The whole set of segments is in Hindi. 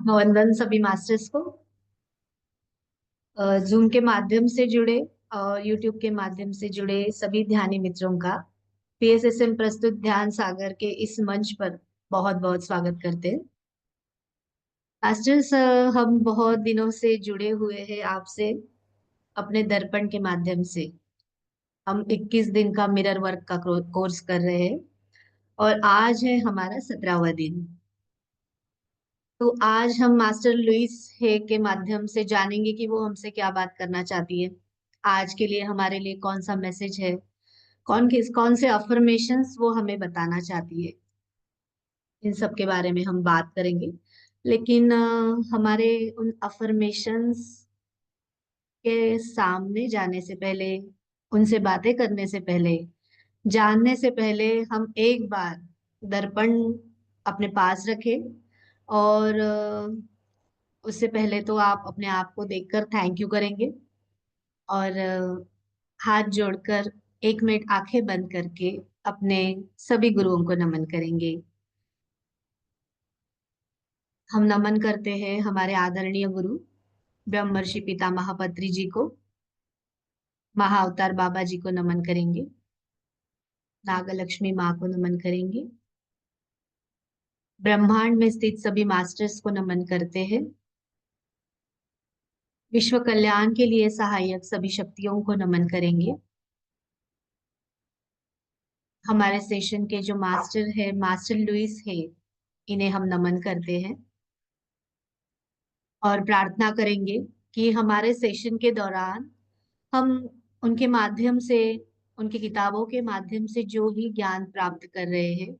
वंदन सभी मास्टर्स को। जूम के माध्यम से जुड़े और यूट्यूब के माध्यम से जुड़े सभी ध्यानी मित्रों का पीएसएसएम प्रस्तुत ध्यान सागर के इस मंच पर बहुत बहुत स्वागत करते हैं। मास्टर्स, हम बहुत दिनों से जुड़े हुए हैं आपसे अपने दर्पण के माध्यम से। हम 21 दिन का मिरर वर्क का कोर्स कर रहे हैं और आज है हमारा 17वां दिन। तो आज हम मास्टर लुइस हे के माध्यम से जानेंगे कि वो हमसे क्या बात करना चाहती है। आज के लिए हमारे लिए कौन सा मैसेज है, कौन से अफर्मेशंस वो हमें बताना चाहती है। इन सब के बारे में हम बात करेंगे। लेकिन हमारे उन अफर्मेशंस के सामने जाने से पहले, उनसे बातें करने से पहले, जानने से पहले हम एक बार दर्पण अपने पास रखें और उससे पहले तो आप अपने आप को देखकर थैंक यू करेंगे और हाथ जोड़कर 1 मिनट आंखें बंद करके अपने सभी गुरुओं को नमन करेंगे। हम नमन करते हैं हमारे आदरणीय गुरु ब्रह्मर्षि पितामह पत्री जी को। महाअवतार बाबा जी को नमन करेंगे। नागलक्ष्मी माँ को नमन करेंगे। ब्रह्मांड में स्थित सभी मास्टर्स को नमन करते हैं। विश्व कल्याण के लिए सहायक सभी शक्तियों को नमन करेंगे। हमारे सेशन के जो मास्टर है, मास्टर लुइस है, इन्हें हम नमन करते हैं और प्रार्थना करेंगे कि हमारे सेशन के दौरान हम उनके माध्यम से, उनकी किताबों के माध्यम से जो भी ज्ञान प्राप्त कर रहे हैं,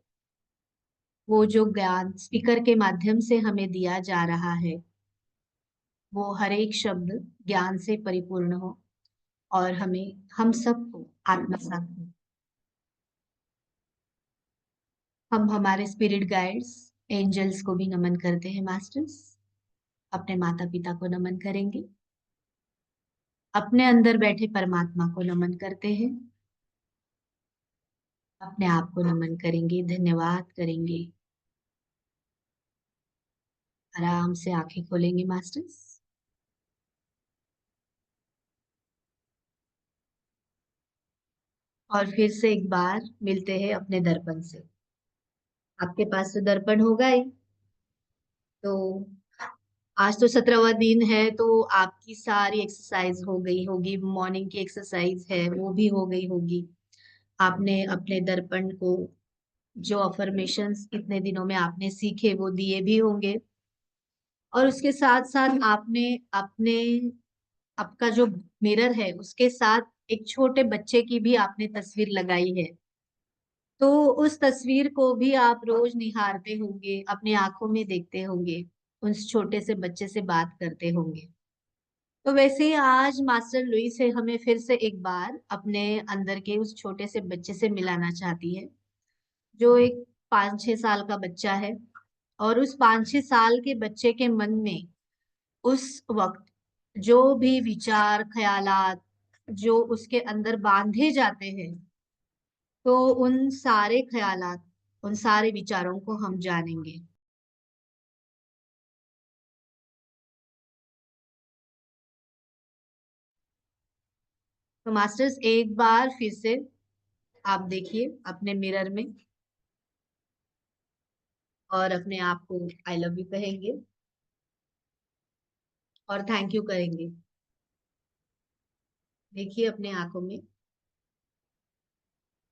वो जो ज्ञान स्पीकर के माध्यम से हमें दिया जा रहा है, वो हर एक शब्द ज्ञान से परिपूर्ण हो और हमें, हम सबको आत्मसात हो। हम हमारे स्पिरिट गाइड्स, एंजल्स को भी नमन करते हैं मास्टर्स। अपने माता पिता को नमन करेंगे। अपने अंदर बैठे परमात्मा को नमन करते हैं। अपने आप को नमन करेंगे, धन्यवाद करेंगे। आराम से आंखें खोलेंगे मास्टर्स। और फिर से एक बार मिलते हैं अपने दर्पण से। आपके पास तो दर्पण होगा ही। तो आज तो 17वां दिन है, तो आपकी सारी एक्सरसाइज हो गई होगी। मॉर्निंग की एक्सरसाइज है वो भी हो गई होगी। आपने अपने दर्पण को जो अफर्मेशंस इतने दिनों में आपने सीखे वो दिए भी होंगे। और उसके साथ साथ आपने अपने, आपका जो मिरर है उसके साथ एक छोटे बच्चे की भी आपने तस्वीर लगाई है। तो उस तस्वीर को भी आप रोज निहारते होंगे, अपनी आंखों में देखते होंगे, उस छोटे से बच्चे से बात करते होंगे। तो वैसे ही आज मास्टर लुई से हमें फिर से एक बार अपने अंदर के उस छोटे से बच्चे से मिलाना चाहती है, जो एक 5-6 साल का बच्चा है। और उस 5-6 साल के बच्चे के मन में उस वक्त जो भी विचार, ख्यालात जो उसके अंदर बांधे जाते हैं, तो उन सारे ख्यालात, उन सारे विचारों को हम जानेंगे। तो मास्टर्स, एक बार फिर से आप देखिए अपने मिरर में और अपने आप को आई लव यू कहेंगे और थैंक यू करेंगे। देखिए अपने आंखों में,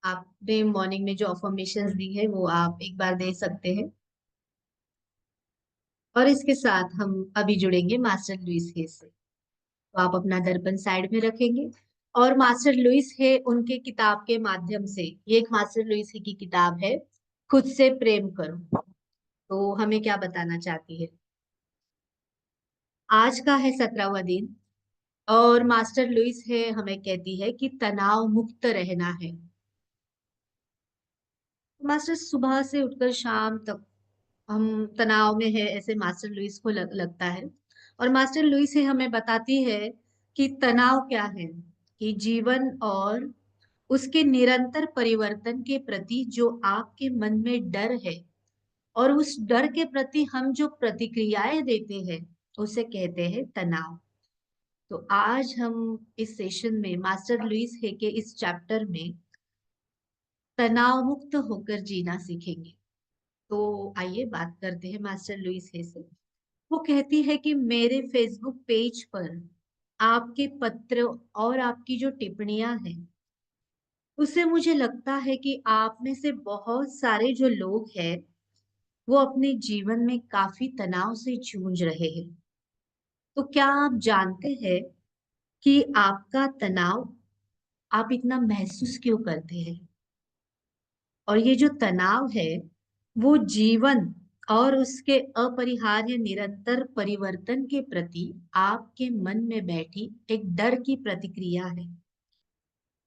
आपने मॉर्निंग में जो अफर्मेशंस दी है वो आप एक बार दे सकते हैं। और इसके साथ हम अभी जुड़ेंगे मास्टर लुइस हे से। तो आप अपना दर्पण साइड में रखेंगे और मास्टर लुइस हे उनके किताब के माध्यम से, ये एक मास्टर लुइस हे की किताब है, खुद से प्रेम करो। तो हमें क्या बताना चाहती है? आज का है 17वां दिन और मास्टर लुइस है हमें कहती है कि तनाव मुक्त रहना है। मास्टर सुबह से उठकर शाम तक हम तनाव में है, ऐसे मास्टर लुइस को लगता है। और मास्टर लुइस है हमें बताती है कि तनाव क्या है, कि जीवन और उसके निरंतर परिवर्तन के प्रति जो आपके मन में डर है, और उस डर के प्रति हम जो प्रतिक्रियाएं देते हैं उसे कहते हैं तनाव। तो आज हम इस सेशन में मास्टर लुइस हे के इस चैप्टर में तनाव मुक्त होकर जीना सीखेंगे। तो आइए बात करते हैं मास्टर लुइस हे से। वो कहती है कि मेरे फेसबुक पेज पर आपके पत्र और आपकी जो टिप्पणियां हैं उससे मुझे लगता है कि आप में से बहुत सारे जो लोग हैं वो अपने जीवन में काफी तनाव से जूझ रहे हैं। तो क्या आप जानते हैं कि आपका तनाव आप इतना महसूस क्यों करते हैं? और ये जो तनाव है वो जीवन और उसके अपरिहार्य निरंतर परिवर्तन के प्रति आपके मन में बैठी एक डर की प्रतिक्रिया है।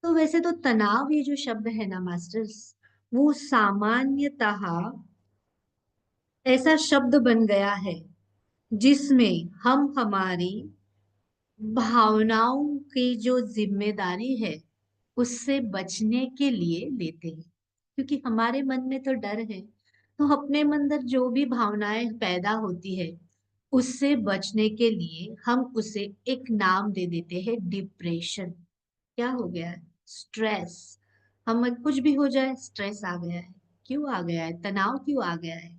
तो वैसे तो तनाव ये जो शब्द है ना मास्टर्स, वो सामान्यतः ऐसा शब्द बन गया है जिसमें हम हमारी भावनाओं की जो जिम्मेदारी है उससे बचने के लिए लेते हैं। क्योंकि हमारे मन में तो डर है, तो अपने अंदर जो भी भावनाएं पैदा होती है उससे बचने के लिए हम उसे एक नाम दे देते हैं, डिप्रेशन। क्या हो गया है? स्ट्रेस। हम कुछ भी हो जाए स्ट्रेस आ गया है। क्यों आ गया है? तनाव क्यों आ गया है?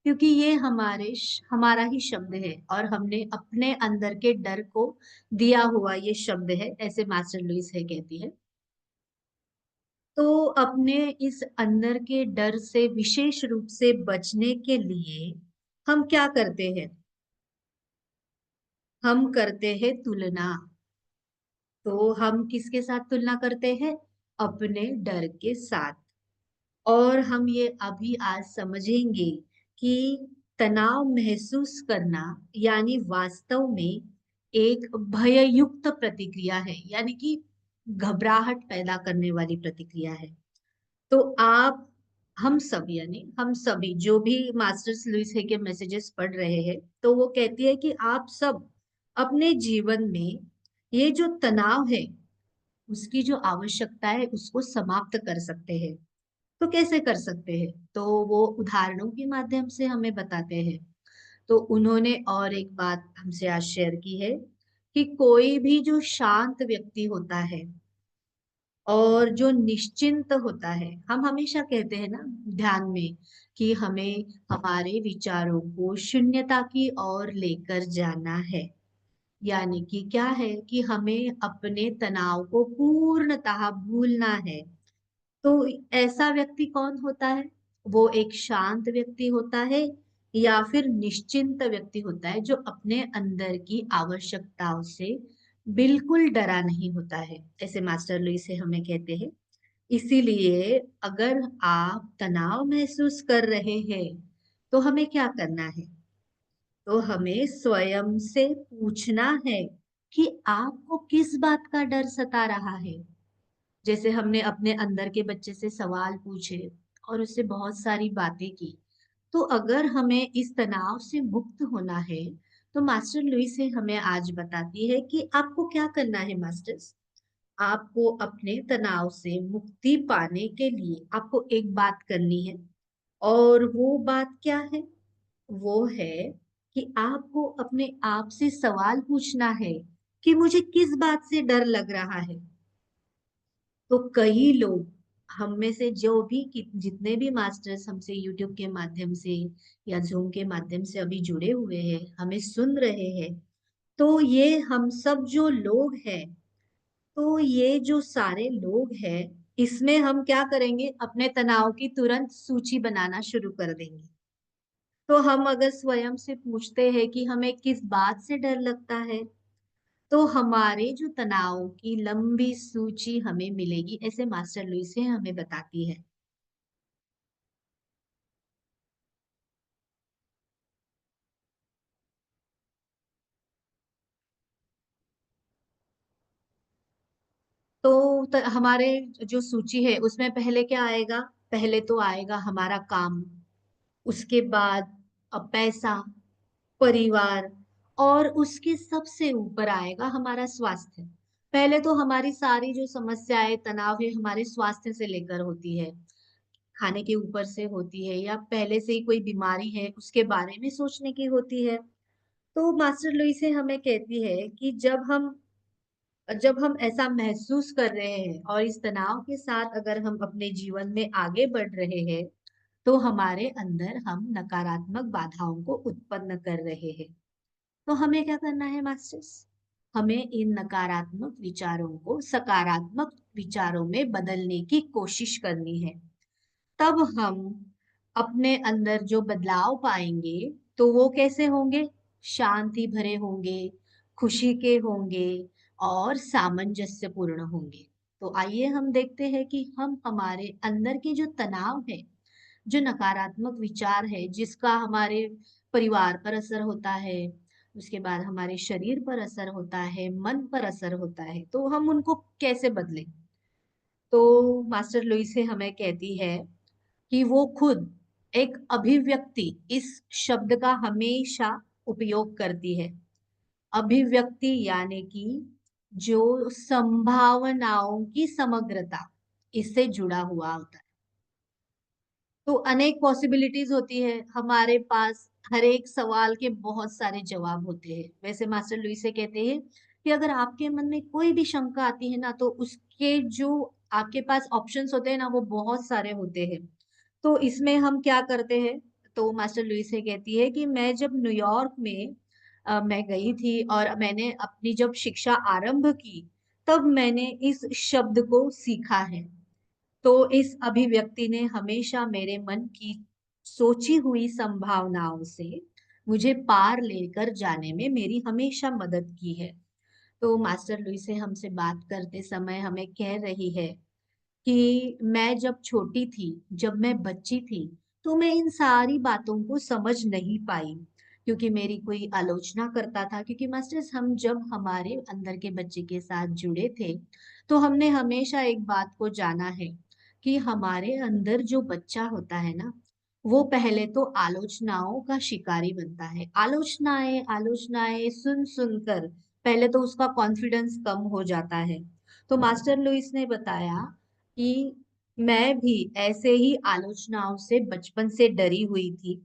क्योंकि ये हमारा ही शब्द है और हमने अपने अंदर के डर को दिया हुआ ये शब्द है, ऐसे मास्टर लुइस है कहती है। तो अपने इस अंदर के डर से विशेष रूप से बचने के लिए हम क्या करते हैं? हम करते हैं तुलना। तो हम किसके साथ तुलना करते हैं? अपने डर के साथ। और हम ये अभी आज समझेंगे कि तनाव महसूस करना यानी वास्तव में एक भययुक्त प्रतिक्रिया है, यानी कि घबराहट पैदा करने वाली प्रतिक्रिया है। तो आप हम सब यानी हम सभी जो भी मास्टर्स लुइस है के मैसेजेस पढ़ रहे हैं, तो वो कहती है कि आप सब अपने जीवन में ये जो तनाव है उसकी जो आवश्यकता है उसको समाप्त कर सकते हैं। तो कैसे कर सकते हैं? तो वो उदाहरणों के माध्यम से हमें बताते हैं। तो उन्होंने और एक बात हमसे आज शेयर की है कि कोई भी जो शांत व्यक्ति होता है और जो निश्चिंत होता है, हम हमेशा कहते हैं ना ध्यान में कि हमें हमारे विचारों को शून्यता की ओर लेकर जाना है। यानी कि क्या है कि हमें अपने तनाव को पूर्णतः भूलना है। तो ऐसा व्यक्ति कौन होता है? वो एक शांत व्यक्ति होता है या फिर निश्चिंत व्यक्ति होता है जो अपने अंदर की आवश्यकताओं से बिल्कुल डरा नहीं होता है, ऐसे मास्टर लुई से हमें कहते हैं। इसीलिए अगर आप तनाव महसूस कर रहे हैं तो हमें क्या करना है? तो हमें स्वयं से पूछना है कि आपको किस बात का डर सता रहा है। जैसे हमने अपने अंदर के बच्चे से सवाल पूछे और उससे बहुत सारी बातें की। तो अगर हमें इस तनाव से मुक्त होना है तो मास्टर लुइस से हमें आज बताती है कि आपको क्या करना है मास्टर्स। आपको अपने तनाव से मुक्ति पाने के लिए आपको एक बात करनी है। और वो बात क्या है? वो है कि आपको अपने आप से सवाल पूछना है कि मुझे किस बात से डर लग रहा है। तो कई लोग हम में से जो भी जितने भी मास्टर्स हमसे यूट्यूब के माध्यम से या जूम के माध्यम से अभी जुड़े हुए हैं, हमें सुन रहे हैं, तो ये हम सब जो लोग हैं, तो ये जो सारे लोग हैं, इसमें हम क्या करेंगे? अपने तनाव की तुरंत सूची बनाना शुरू कर देंगे। तो हम अगर स्वयं से पूछते हैं कि हमें किस बात से डर लगता है, तो हमारे जो तनाव की लंबी सूची हमें मिलेगी, ऐसे मास्टर लुइस हमें बताती है। तो हमारे जो सूची है उसमें पहले क्या आएगा? पहले तो आएगा हमारा काम, उसके बाद पैसा, परिवार, और उसके सबसे ऊपर आएगा हमारा स्वास्थ्य। पहले तो हमारी सारी जो समस्याएं तनाव है हमारे स्वास्थ्य से लेकर होती है। खाने के ऊपर से होती है या पहले से ही कोई बीमारी है उसके बारे में सोचने की होती है। तो मास्टर लुईसे हमें कहती है कि जब हम ऐसा महसूस कर रहे हैं और इस तनाव के साथ अगर हम अपने जीवन में आगे बढ़ रहे हैं, तो हमारे अंदर हम नकारात्मक बाधाओं को उत्पन्न कर रहे हैं। तो हमें क्या करना है मास्टर्स? हमें इन नकारात्मक विचारों को सकारात्मक विचारों में बदलने की कोशिश करनी है। तब हम अपने अंदर जो बदलाव पाएंगे, तो वो कैसे होंगे? शांति भरे होंगे, खुशी के होंगे और सामंजस्यपूर्ण होंगे। तो आइए हम देखते हैं कि हम हमारे अंदर के जो तनाव है, जो नकारात्मक विचार है, जिसका हमारे परिवार पर असर होता है, उसके बाद हमारे शरीर पर असर होता है, मन पर असर होता है, तो हम उनको कैसे बदलें? तो मास्टर लुईसे हमें कहती है कि वो खुद एक अभिव्यक्ति, इस शब्द का हमेशा उपयोग करती है। अभिव्यक्ति यानी कि जो संभावनाओं की समग्रता, इससे जुड़ा हुआ होता है। तो अनेक पॉसिबिलिटीज होती है हमारे पास, हर एक सवाल के बहुत सारे जवाब होते हैं। वैसे मास्टर लुईस से कहते हैं कि अगर आपके मन में कोई भी शंका आती है ना, तो उसके जो आपके पास ऑप्शंस होते हैं ना, वो बहुत सारे होते हैं। तो इसमें हम क्या करते हैं? तो मास्टर लुईस से कहती है कि मैं जब न्यूयॉर्क में मैं गई थी और मैंने अपनी जब शिक्षा आरंभ की, तब मैंने इस शब्द को सीखा है। तो इस अभिव्यक्ति ने हमेशा मेरे मन की सोची हुई संभावनाओं से मुझे पार लेकर जाने में मेरी हमेशा मदद की है। तो मास्टर लुई से हमसे बात करते समय हमें कह रही है कि मैं जब छोटी थी, जब मैं बच्ची थी, तो मैं इन सारी बातों को समझ नहीं पाई, क्योंकि मेरी कोई आलोचना करता था। क्योंकि मास्टर्स, हम जब हमारे अंदर के बच्चे के साथ जुड़े थे, तो हमने हमेशा एक बात को जाना है कि हमारे अंदर जो बच्चा होता है ना, वो पहले तो आलोचनाओं का शिकारी बनता है। आलोचनाएं आलोचनाएं सुन सुनकर पहले तो उसका कॉन्फिडेंस कम हो जाता है। तो मास्टर लुइस ने बताया कि मैं भी ऐसे ही आलोचनाओं से बचपन से डरी हुई थी,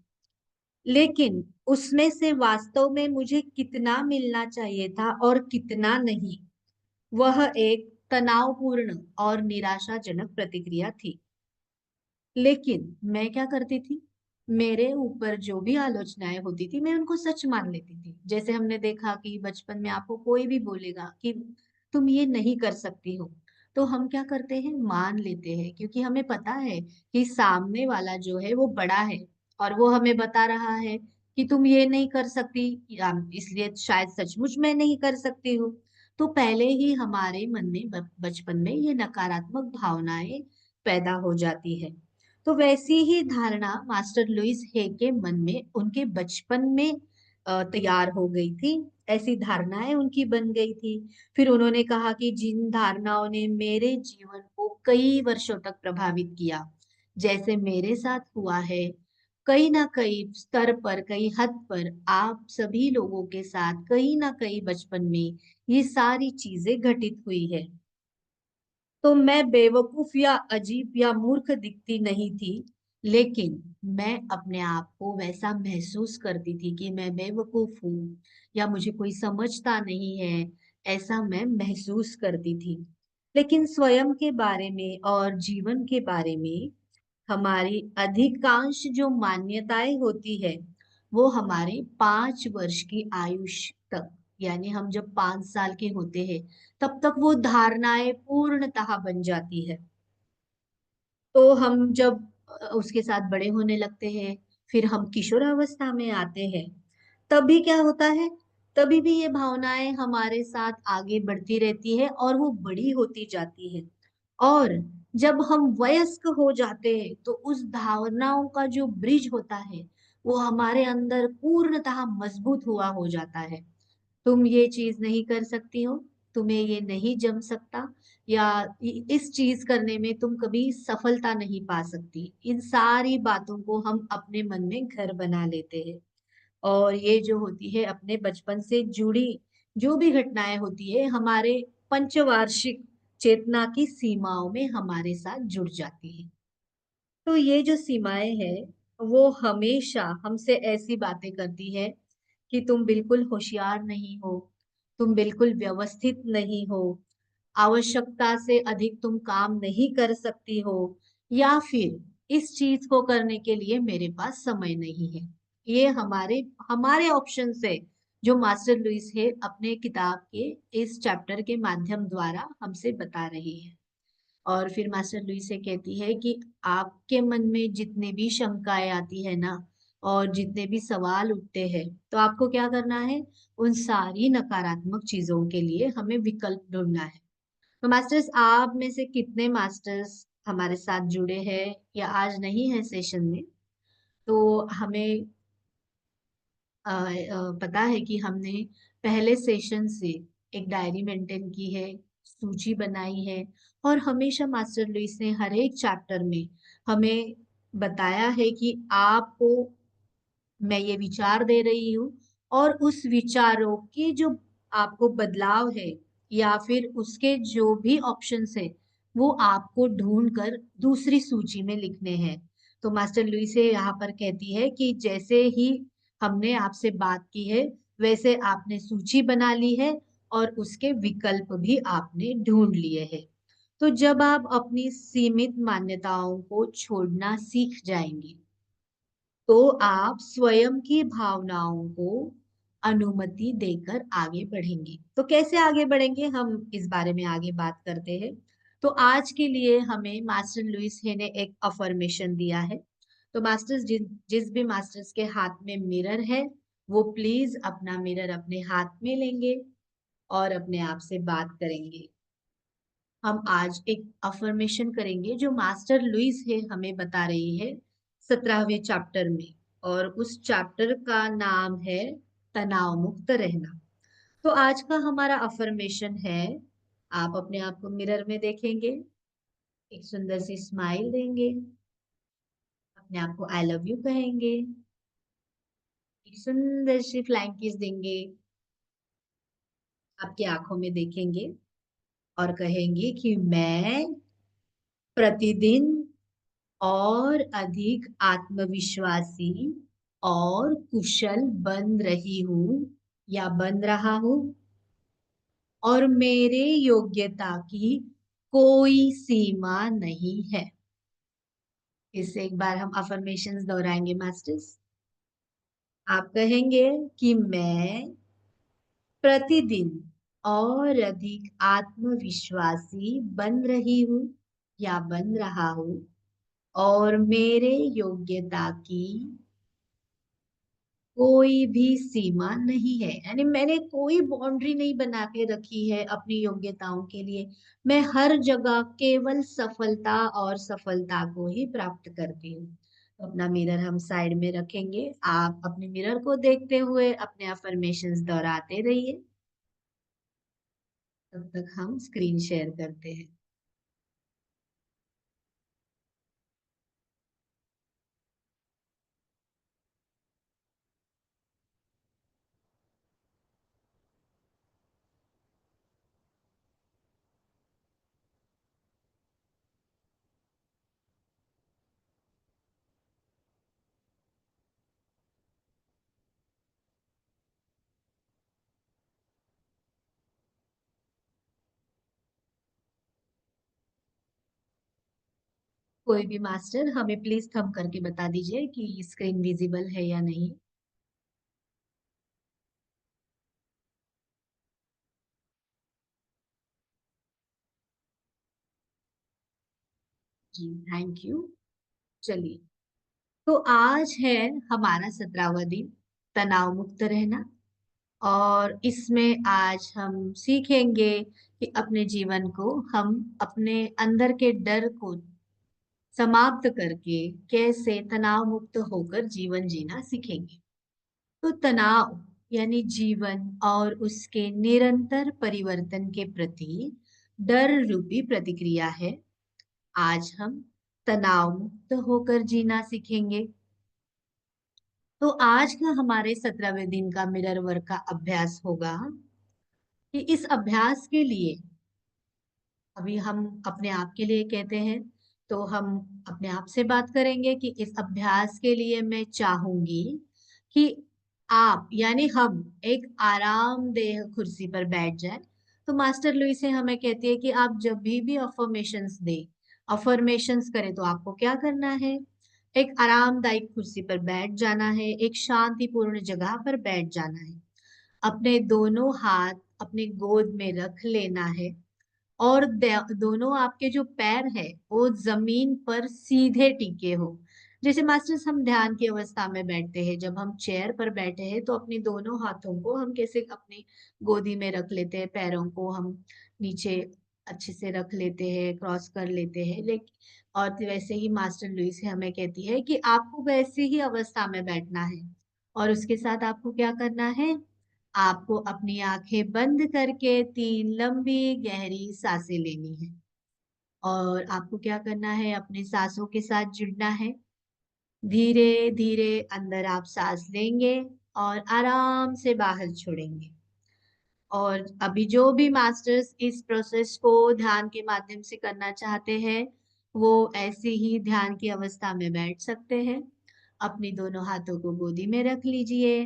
लेकिन उसमें से वास्तव में मुझे कितना मिलना चाहिए था और कितना नहीं, वह एक तनावपूर्ण और निराशाजनक प्रतिक्रिया थी। लेकिन मैं क्या करती थी? मेरे ऊपर जो भी आलोचनाएं होती थी, मैं उनको सच मान लेती थी। जैसे हमने देखा कि बचपन में आपको कोई भी बोलेगा कि तुम ये नहीं कर सकती हो, तो हम क्या करते हैं? मान लेते हैं, क्योंकि हमें पता है कि सामने वाला जो है वो बड़ा है और वो हमें बता रहा है कि तुम ये नहीं कर सकती, इसलिए शायद सचमुच मैं नहीं कर सकती हूँ। तो पहले ही हमारे मन में बचपन में ये नकारात्मक भावनाएं पैदा हो जाती है। तो वैसी ही धारणा मास्टर लुइस हे के मन में उनके बचपन में तैयार हो गई थी। ऐसी धारणाएं उनकी बन गई थी। फिर उन्होंने कहा कि जिन धारणाओं ने मेरे जीवन को कई वर्षों तक प्रभावित किया, जैसे मेरे साथ हुआ है, कहीं ना कहीं स्तर पर, कई हद पर आप सभी लोगों के साथ कहीं ना कहीं बचपन में ये सारी चीजें घटित हुई है। तो मैं बेवकूफ या अजीब या मूर्ख दिखती नहीं थी, लेकिन मैं अपने आप को वैसा महसूस करती थी कि मैं बेवकूफ हूँ या मुझे कोई समझता नहीं है, ऐसा मैं महसूस करती थी। लेकिन स्वयं के बारे में और जीवन के बारे में हमारी अधिकांश जो मान्यताएं होती है, वो हमारे 5 वर्ष की आयुष तक, यानी हम जब 5 साल के होते हैं, तब तक वो धारणाएं पूर्णतः बन जाती है। तो हम जब उसके साथ बड़े होने लगते हैं, फिर हम किशोरावस्था में आते हैं, तभी क्या होता है? तभी भी ये भावनाएं हमारे साथ आगे बढ़ती रहती है और वो बड़ी होती जाती है। और जब हम वयस्क हो जाते हैं, तो उस धारणाओं का जो ब्रिज होता है, वो हमारे अंदर पूर्णतः मजबूत हुआ हो जाता है। तुम ये चीज नहीं कर सकती हो, तुम्हें ये नहीं जम सकता, या इस चीज करने में तुम कभी सफलता नहीं पा सकती। इन सारी बातों को हम अपने मन में घर बना लेते हैं। और ये जो होती है अपने बचपन से जुड़ी जो भी घटनाएं होती है, हमारे पंचवार्षिक चेतना की सीमाओं में हमारे साथ जुड़ जाती है। तो ये जो सीमाएं हैं वो हमेशा हमसे ऐसी बातें करती है कि तुम बिल्कुल होशियार नहीं हो, तुम बिल्कुल व्यवस्थित नहीं हो, आवश्यकता से अधिक तुम काम नहीं कर सकती हो, या फिर इस चीज को करने के लिए मेरे पास समय नहीं है। ये हमारे हमारे ऑप्शन है जो मास्टर लुइस है अपने किताब के इस चैप्टर के माध्यम द्वारा हमसे बता रही है। और फिर मास्टर लुइस से कहती है कि आपके मन में जितने भी शंकाएं आती है ना, और जितने भी सवाल उठते हैं, तो आपको क्या करना है, उन सारी नकारात्मक चीजों के लिए हमें विकल्प ढूंढना है। तो मास्टर्स, आप में से कितने मास्टर्स हमारे साथ जुड़े हैं या आज नहीं है सेशन में? तो हमें पता है कि हमने पहले सेशन से एक डायरी मेंटेन की है, सूची बनाई है, और हमेशा मास्टर लुइस ने हर एक चैप्टर में हमें बताया है कि आपको मैं ये विचार दे रही हूँ, और उस विचारों की जो आपको बदलाव है या फिर उसके जो भी ऑप्शंस है वो आपको ढूंढ कर दूसरी सूची में लिखने हैं। तो मास्टर लुइसे यहाँ पर कहती है कि जैसे ही हमने आपसे बात की है वैसे आपने सूची बना ली है और उसके विकल्प भी आपने ढूंढ लिए हैं। तो जब आप अपनी सीमित मान्यताओं को छोड़ना सीख जाएंगे तो आप स्वयं की भावनाओं को अनुमति देकर आगे बढ़ेंगे। तो कैसे आगे बढ़ेंगे, हम इस बारे में आगे बात करते हैं। तो आज के लिए हमें मास्टर लुइस हे ने एक अफर्मेशन दिया है। तो मास्टर्स, जिस भी मास्टर्स के हाथ में मिरर है वो प्लीज अपना मिरर अपने हाथ में लेंगे और अपने आप से बात करेंगे। हम आज एक अफर्मेशन करेंगे जो मास्टर लुइस है हमें बता रही है 17वें चैप्टर में, और उस चैप्टर का नाम है तनाव मुक्त रहना। तो आज का हमारा अफर्मेशन है, आप अपने आप को मिरर में देखेंगे, एक सुंदर सी स्माइल देंगे, अपने आप को आई लव यू कहेंगे, एक सुंदर सी फ्लाइंग किस देंगे, आपकी आंखों में देखेंगे और कहेंगे कि मैं प्रतिदिन और अधिक आत्मविश्वासी और कुशल बन रही हूँ या बन रहा हूँ, और मेरे योग्यता की कोई सीमा नहीं है। इससे एक बार हम अफर्मेशंस दोहराएंगे मास्टर्स। आप कहेंगे कि मैं प्रतिदिन और अधिक आत्मविश्वासी बन रही हूँ या बन रहा हूँ, और मेरे योग्यता की कोई भी सीमा नहीं है, यानी मैंने कोई बाउंड्री नहीं बना के रखी है अपनी योग्यताओं के लिए। मैं हर जगह केवल सफलता और सफलता को ही प्राप्त करती हूँ। तो अपना मिरर हम साइड में रखेंगे, आप अपने मिरर को देखते हुए अपने अफर्मेशंस दोहराते रहिए। तब तक हम स्क्रीन शेयर करते हैं। कोई भी मास्टर हमें प्लीज थंब करके बता दीजिए कि स्क्रीन विजिबल है या नहीं। जी, थैंक यू। चलिए, तो आज है हमारा 17वां दिन, तनाव मुक्त रहना। और इसमें आज हम सीखेंगे कि अपने जीवन को हम अपने अंदर के डर को समाप्त करके कैसे तनाव मुक्त होकर जीवन जीना सीखेंगे। तो तनाव यानी जीवन और उसके निरंतर परिवर्तन के प्रति डर रूपी प्रतिक्रिया है। आज हम तनाव मुक्त होकर जीना सीखेंगे। तो आज का हमारे 17वें दिन का मिरर वर्क का अभ्यास होगा कि इस अभ्यास के लिए अभी हम अपने आप के लिए कहते हैं तो हम अपने आप से बात करेंगे कि इस अभ्यास के लिए मैं चाहूंगी कि आप यानी हम एक आरामदेह कुर्सी पर बैठ जाए। तो मास्टर लुईस हमें कहती है कि आप जब भी अफर्मेशंस दे, अफर्मेशंस करें, तो आपको क्या करना है? एक आरामदायक कुर्सी पर बैठ जाना है, एक शांतिपूर्ण जगह पर बैठ जाना है, अपने दोनों हाथ अपने गोद में रख लेना है, और दोनों आपके जो पैर है वो जमीन पर सीधे टिके हो। जैसे मास्टर्स हम ध्यान की अवस्था में बैठते हैं, जब हम चेयर पर बैठे हैं तो अपने दोनों हाथों को हम कैसे अपनी गोदी में रख लेते हैं, पैरों को हम नीचे अच्छे से रख लेते हैं, क्रॉस कर लेते हैं। लेकिन और वैसे ही मास्टर लुईस हमें कहती है कि आपको वैसे ही अवस्था में बैठना है, और उसके साथ आपको क्या करना है? आपको अपनी आंखें बंद करके 3 लंबी गहरी सांसें लेनी है, और आपको क्या करना है? अपने सांसों के साथ जुड़ना है। धीरे धीरे अंदर आप सांस लेंगे और आराम से बाहर छोड़ेंगे। और अभी जो भी मास्टर्स इस प्रोसेस को ध्यान के माध्यम से करना चाहते हैं, वो ऐसे ही ध्यान की अवस्था में बैठ सकते हैं। अपनी दोनों हाथों को गोदी में रख लीजिए।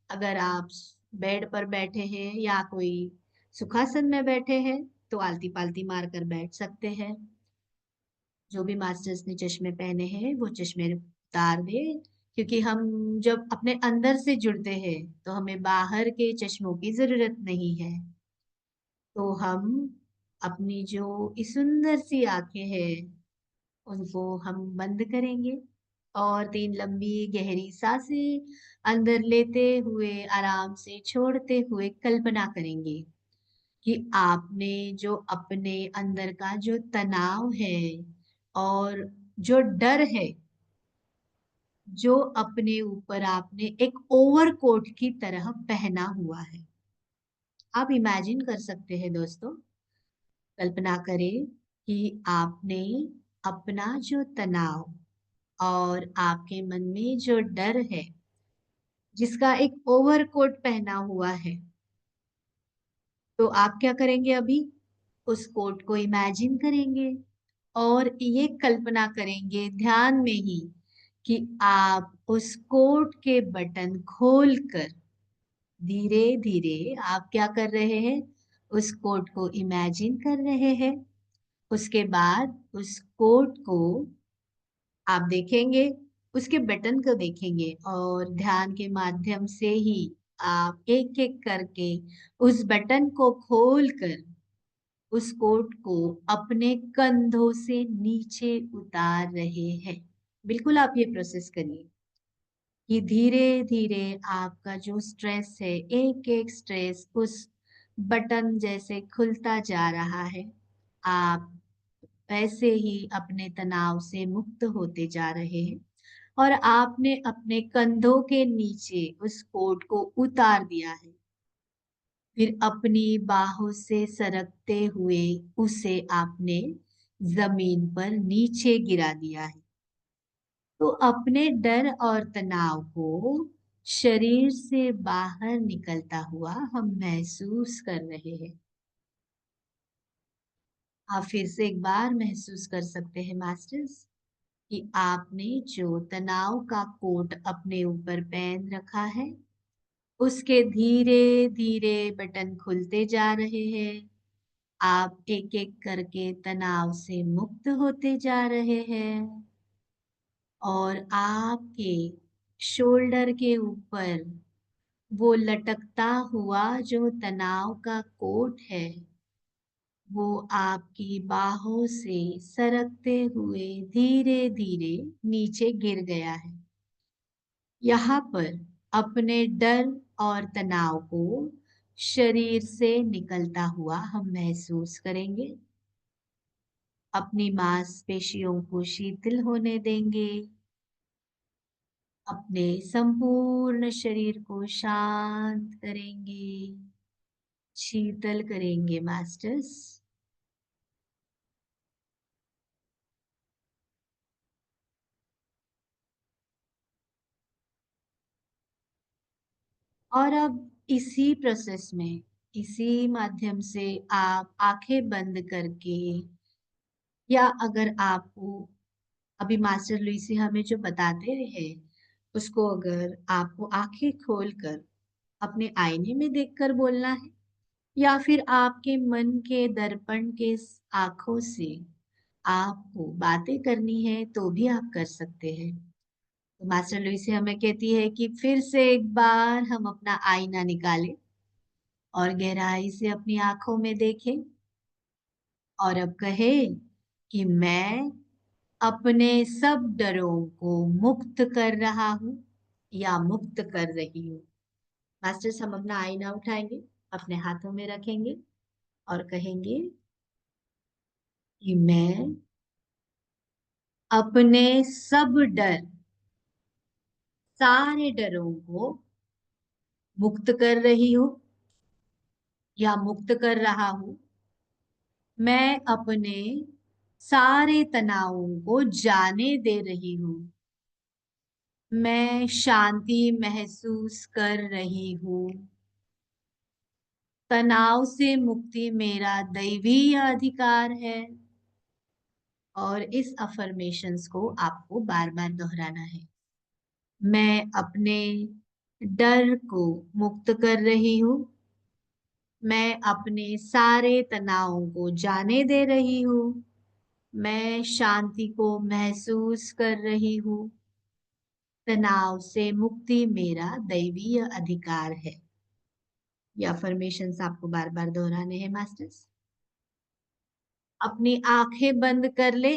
अगर आप बेड पर बैठे हैं या कोई सुखासन में बैठे हैं, तो आलती पालती मारकर बैठ सकते हैं। जो भी मास्टर्स ने चश्मे पहने हैं वो चश्मे उतार दे, क्योंकि हम जब अपने अंदर से जुड़ते हैं तो हमें बाहर के चश्मों की जरूरत नहीं है। तो हम अपनी जो इस सुंदर सी आंखें हैं उनको हम बंद करेंगे, और 3 लंबी गहरी सांसें अंदर लेते हुए आराम से छोड़ते हुए कल्पना करेंगे कि आपने जो अपने अंदर का जो तनाव है और जो डर है, जो अपने ऊपर आपने एक ओवरकोट की तरह पहना हुआ है। आप इमेजिन कर सकते हैं दोस्तों, कल्पना करें कि आपने अपना जो तनाव और आपके मन में जो डर है, जिसका एक ओवरकोट पहना हुआ है, तो आप क्या करेंगे? अभी उस कोट को इमेजिन करेंगे और ये कल्पना करेंगे ध्यान में ही कि आप उस कोट के बटन खोलकर धीरे धीरे आप क्या कर रहे हैं? उस कोट को इमेजिन कर रहे हैं। उसके बाद उस कोट को आप देखेंगे, उसके बटन को देखेंगे, और ध्यान के माध्यम से ही आप एक एक करके उस बटन को खोलकर उस कोट को अपने कंधों से नीचे उतार रहे हैं। बिल्कुल आप ये प्रोसेस करिए कि धीरे धीरे आपका जो स्ट्रेस है, एक एक स्ट्रेस उस बटन जैसे खुलता जा रहा है। आप वैसे ही अपने तनाव से मुक्त होते जा रहे हैं, और आपने अपने कंधों के नीचे उस कोट को उतार दिया है। फिर अपनी बाहों से सरकते हुए उसे आपने जमीन पर नीचे गिरा दिया है। तो अपने डर और तनाव को शरीर से बाहर निकलता हुआ हम महसूस कर रहे हैं। आप फिर से एक बार महसूस कर सकते हैं मास्टर्स कि आपने जो तनाव का कोट अपने ऊपर पहन रखा है, उसके धीरे धीरे बटन खुलते जा रहे हैं। आप एक एक करके तनाव से मुक्त होते जा रहे हैं, और आपके शोल्डर के ऊपर वो लटकता हुआ जो तनाव का कोट है, वो आपकी बाहों से सरकते हुए धीरे धीरे नीचे गिर गया है। यहाँ पर अपने डर और तनाव को शरीर से निकलता हुआ हम महसूस करेंगे। अपनी मांसपेशियों को शीतल होने देंगे। अपने संपूर्ण शरीर को शांत करेंगे, शीतल करेंगे मास्टर्स। और अब इसी प्रोसेस में, इसी माध्यम से आप आंखें बंद करके या अगर आपको अभी मास्टर लुईसी हमें जो बताते रहे उसको अगर आपको आंखें खोलकर अपने आईने में देखकर बोलना है या फिर आपके मन के दर्पण के आंखों से आपको बातें करनी है तो भी आप कर सकते हैं। तो मास्टर लुईसी हमें कहती है कि फिर से एक बार हम अपना आईना निकालें और गहराई से अपनी आंखों में देखें और अब कहे कि मैं अपने सब डरों को मुक्त कर रहा हूं या मुक्त कर रही हूँ। मास्टर्स हम अपना आईना उठाएंगे, अपने हाथों में रखेंगे और कहेंगे कि मैं अपने सब डर, सारे डरों को मुक्त कर रही हूँ या मुक्त कर रहा हूँ। मैं अपने सारे तनावों को जाने दे रही हूँ। मैं शांति महसूस कर रही हूँ। तनाव से मुक्ति मेरा दैवीय अधिकार है। और इस अफर्मेशंस को आपको बार बार दोहराना है। मैं अपने डर को मुक्त कर रही हूँ। मैं अपने सारे तनावों को जाने दे रही हूँ। मैं शांति को महसूस कर रही हूँ। तनाव से मुक्ति मेरा दैवीय अधिकार है। ये अफर्मेशंस आपको बार बार दोहराने हैं मास्टर्स। अपनी आंखें बंद कर ले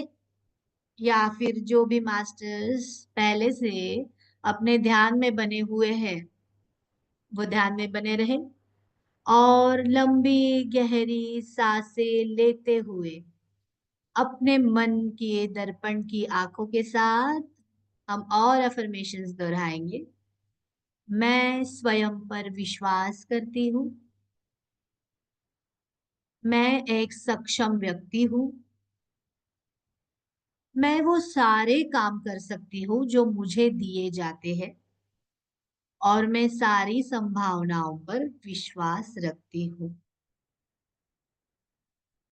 या फिर जो भी मास्टर्स पहले से अपने ध्यान में बने हुए हैं वो ध्यान में बने रहे और लंबी गहरी सांसें लेते हुए अपने मन के दर्पण की आंखों के साथ हम और अफर्मेशंस दोहराएंगे। मैं स्वयं पर विश्वास करती हूँ। मैं एक सक्षम व्यक्ति हूँ। मैं वो सारे काम कर सकती हूँ जो मुझे दिए जाते हैं और मैं सारी संभावनाओं पर विश्वास रखती हूँ।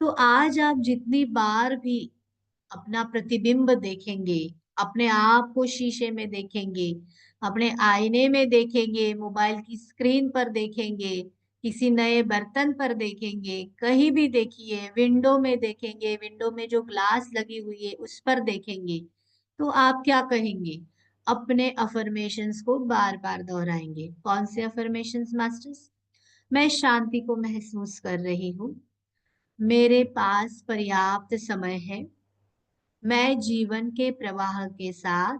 तो आज आप जितनी बार भी अपना प्रतिबिंब देखेंगे, अपने आप को शीशे में देखेंगे, अपने आईने में देखेंगे, मोबाइल की स्क्रीन पर देखेंगे, किसी नए बर्तन पर देखेंगे, कहीं भी देखिए, विंडो में देखेंगे, विंडो में जो ग्लास लगी हुई है उस पर देखेंगे, तो आप क्या कहेंगे? अपने अफर्मेशंस को बार बार दोहराएंगे। कौन से अफर्मेशंस मास्टर्स? मैं शांति को महसूस कर रही हूँ। मेरे पास पर्याप्त समय है। मैं जीवन के प्रवाह के साथ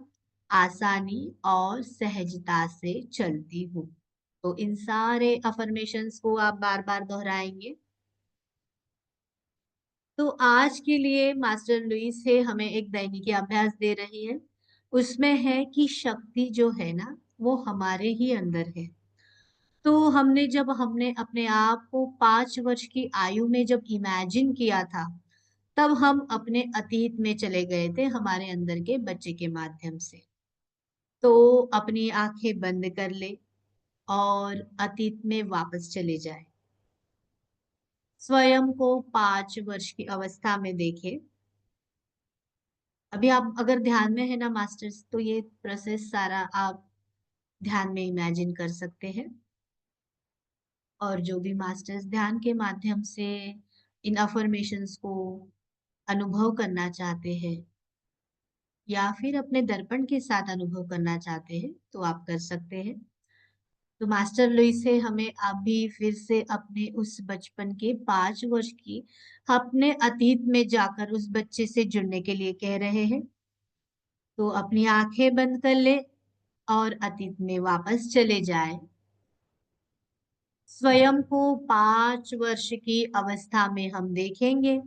आसानी और सहजता से चलती हूँ। तो इन सारे अफर्मेशंस को आप बार बार दोहराएंगे। तो आज के लिए मास्टर लुईस है हमें एक दैनिकी अभ्यास दे रही है। उसमें है कि शक्ति जो है ना वो हमारे ही अंदर है। तो हमने अपने आप को 5 वर्ष की आयु में जब इमेजिन किया था तब हम अपने अतीत में चले गए थे हमारे अंदर के बच्चे के माध्यम से। तो अपनी आंखें बंद कर ले और अतीत में वापस चले जाए। स्वयं को 5 वर्ष की अवस्था में देखे। अभी आप अगर ध्यान में है ना मास्टर्स तो ये प्रोसेस सारा आप ध्यान में इमेजिन कर सकते हैं। और जो भी मास्टर्स ध्यान के माध्यम से इन अफर्मेशंस को अनुभव करना चाहते हैं या फिर अपने दर्पण के साथ अनुभव करना चाहते हैं तो आप कर सकते हैं। तो मास्टर लुईस से हमें अभी फिर से अपने उस बचपन के 5 वर्ष की अपने अतीत में जाकर उस बच्चे से जुड़ने के लिए कह रहे हैं। तो अपनी आंखें बंद कर ले और अतीत में वापस चले जाए। स्वयं को 5 वर्ष की अवस्था में हम देखेंगे।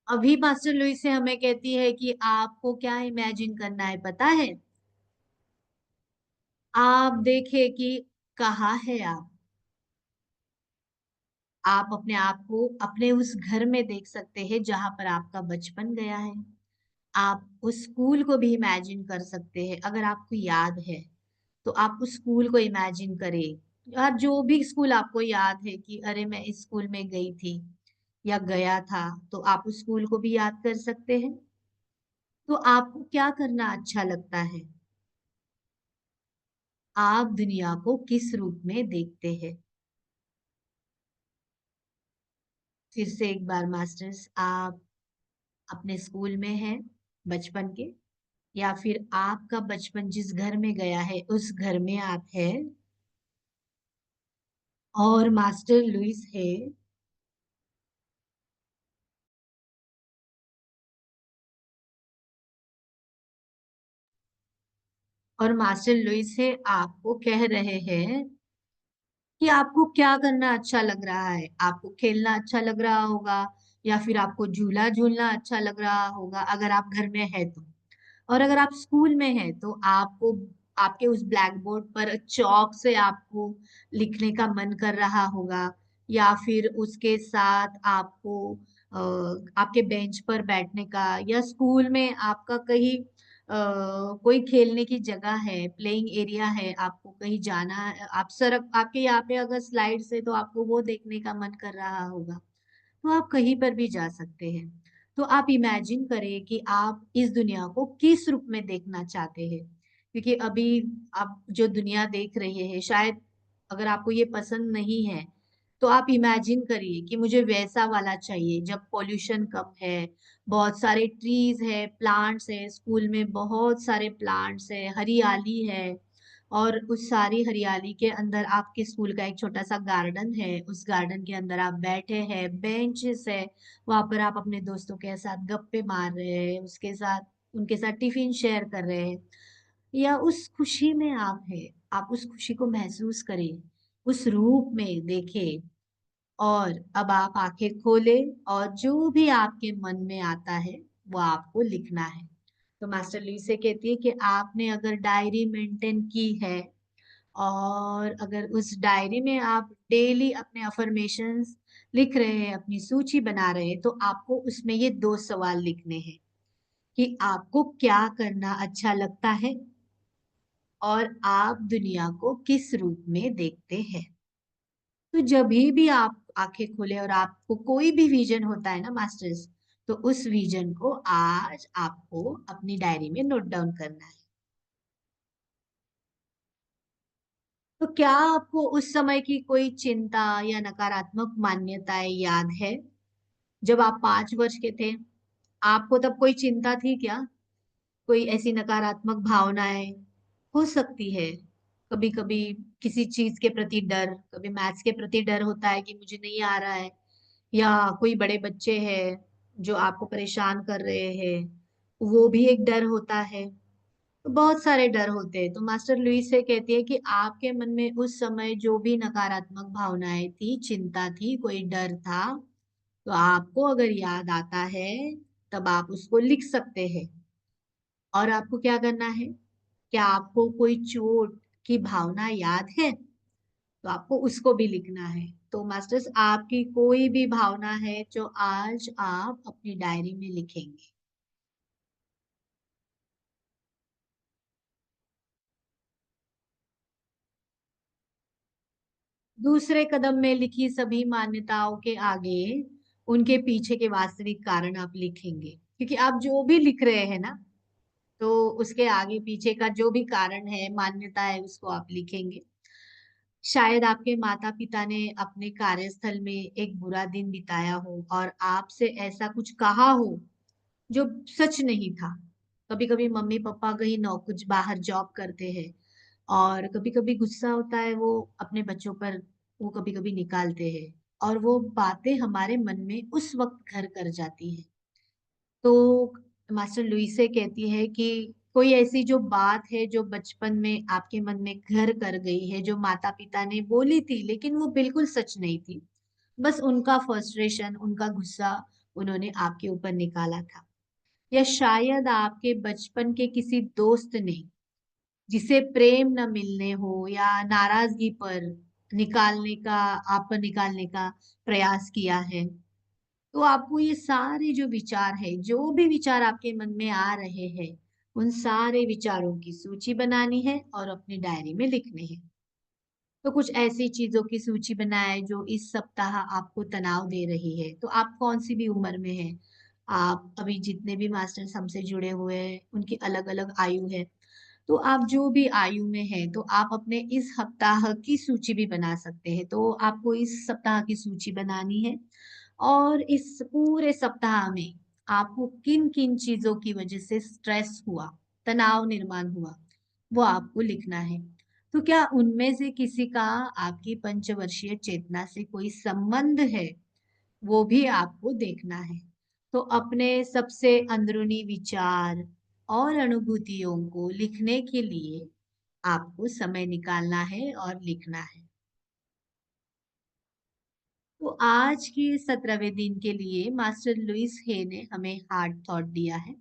अभी मास्टर लुईस से हमें कहती है कि आपको क्या इमेजिन करना है पता है? आप देखे कि कहाँ है आप अपने आप को अपने उस घर में देख सकते हैं जहां पर आपका बचपन गया है। आप उस स्कूल को भी इमेजिन कर सकते हैं अगर आपको याद है तो आप उस स्कूल को इमेजिन करें या जो भी स्कूल आपको याद है कि अरे मैं इस स्कूल में गई थी या गया था, तो आप उस स्कूल को भी याद कर सकते हैं। तो आपको क्या करना अच्छा लगता है? आप दुनिया को किस रूप में देखते हैं? फिर से एक बार मास्टर्स, आप अपने स्कूल में हैं बचपन के, या फिर आपका बचपन जिस घर में गया है उस घर में आप हैं, और मास्टर लुइस है। और मास्टर लुइस है आपको कह रहे हैं कि आपको क्या करना अच्छा लग रहा है। आपको खेलना अच्छा लग रहा होगा, या फिर आपको झूला झूलना अच्छा लग रहा होगा अगर आप घर में है तो। और अगर आप स्कूल में हैं तो आपको आपके उस ब्लैक बोर्ड पर चॉक से आपको लिखने का मन कर रहा होगा, या फिर उसके साथ आपको आपके बेंच पर बैठने का, या स्कूल में आपका कहीं कोई खेलने की जगह है, प्लेइंग एरिया है, आपको कहीं जाना है, आप सड़क आपके यहाँ पे अगर स्लाइड्स है तो आपको वो देखने का मन कर रहा होगा, तो आप कहीं पर भी जा सकते हैं। तो आप इमेजिन करें कि आप इस दुनिया को किस रूप में देखना चाहते हैं, क्योंकि अभी आप जो दुनिया देख रहे हैं शायद अगर आपको ये पसंद नहीं है, तो आप इमेजिन करिए कि मुझे वैसा वाला चाहिए जब पॉल्यूशन कम है, बहुत सारे ट्रीज है, प्लांट्स है, स्कूल में बहुत सारे प्लांट्स है, हरियाली है, और उस सारी हरियाली के अंदर आपके स्कूल का एक छोटा सा गार्डन है, उस गार्डन के अंदर आप बैठे हैं, बेंचेस है, वहां पर आप अपने दोस्तों के साथ गप्पे मार रहे हैं, उसके साथ उनके साथ टिफिन शेयर कर रहे हैं, या उस खुशी में आप हैं। आप उस खुशी को महसूस करें, उस रूप में देखें, और अब आप आंखें खोलें और जो भी आपके मन में आता है वो आपको लिखना है। तो मास्टर ली से कहती है कि आपने अगर डायरी मेंटेन की है, और अगर उस डायरी में आप डेली अपने अफर्मेशंस लिख रहे हैं, अपनी सूची बना रहे हैं, तो आपको उसमें ये 2 सवाल लिखने हैं कि आपको क्या करना अच्छा लगता है, और आप दुनिया को किस रूप में देखते हैं। तो जब भी आप आंखें खोले और आपको कोई भी विजन होता है ना मास्टर्स, तो उस विजन को आज आपको अपनी डायरी में नोट डाउन करना है। तो क्या आपको उस समय की कोई चिंता या नकारात्मक मान्यताएं याद है? जब आप 5 वर्ष के थे, आपको तब कोई चिंता थी क्या? कोई ऐसी नकारात्मक भावनाएं हो सकती है। कभी कभी किसी चीज के प्रति डर, कभी मैथ्स के प्रति डर होता है कि मुझे नहीं आ रहा है, या कोई बड़े बच्चे हैं जो आपको परेशान कर रहे हैं, वो भी एक डर होता है। तो बहुत सारे डर होते हैं। तो मास्टर लुईस से कहती है कि आपके मन में उस समय जो भी नकारात्मक भावनाएं थी, चिंता थी, कोई डर था, तो आपको अगर याद आता है तब आप उसको लिख सकते हैं। और आपको क्या करना है, क्या आपको कोई चोट की भावना याद है, तो आपको उसको भी लिखना है। तो मास्टर्स, आपकी कोई भी भावना है जो आज आप अपनी डायरी में लिखेंगे। दूसरे कदम में लिखी सभी मान्यताओं के आगे उनके पीछे के वास्तविक कारण आप लिखेंगे, क्योंकि आप जो भी लिख रहे हैं ना, तो उसके आगे पीछे का जो भी कारण है, मान्यता है, उसको आप लिखेंगे। शायद आपके माता पिता ने अपने कार्यस्थल में एक बुरा दिन बिताया हो और आपसे ऐसा कुछ कहा हो जो सच नहीं था। कभी कभी मम्मी पापा कहीं कुछ बाहर जॉब करते हैं, और कभी कभी गुस्सा होता है वो अपने बच्चों पर, वो कभी कभी निकालते हैं, और वो बातें हमारे मन में उस वक्त घर कर जाती है। तो मास्टर लुइसे कहती है कि कोई ऐसी जो बात है जो बचपन में आपके मन में घर कर गई है, जो माता पिता ने बोली थी लेकिन वो बिल्कुल सच नहीं थी, बस उनका फ्रस्ट्रेशन, उनका गुस्सा उन्होंने आपके ऊपर निकाला था। या शायद आपके बचपन के किसी दोस्त ने, जिसे प्रेम न मिलने हो या नाराजगी पर निकालने का, आप पर निकालने का प्रयास किया है। तो आपको ये सारे जो विचार है, जो भी विचार आपके मन में आ रहे हैं, उन सारे विचारों की सूची बनानी है और अपनी डायरी में लिखने हैं। तो कुछ ऐसी चीजों की सूची बनाए जो इस सप्ताह आपको तनाव दे रही है। तो आप कौन सी भी उम्र में हैं, आप अभी जितने भी मास्टर्स हमसे जुड़े हुए हैं उनकी अलग अलग आयु है। तो आप जो भी आयु में हैं तो आप अपने इस सप्ताह की सूची भी बना सकते हैं। तो आपको इस सप्ताह की सूची बनानी है और इस पूरे सप्ताह में आपको किन किन चीजों की वजह से स्ट्रेस हुआ, तनाव निर्माण हुआ, वो आपको लिखना है। तो क्या उनमें से किसी का आपकी पंचवर्षीय चेतना से कोई संबंध है, वो भी आपको देखना है। तो अपने सबसे अंदरूनी विचार और अनुभूतियों को लिखने के लिए आपको समय निकालना है और लिखना है। तो आज के 17वें दिन के लिए मास्टर लुइस हे ने हमें हार्ट थॉट दिया है।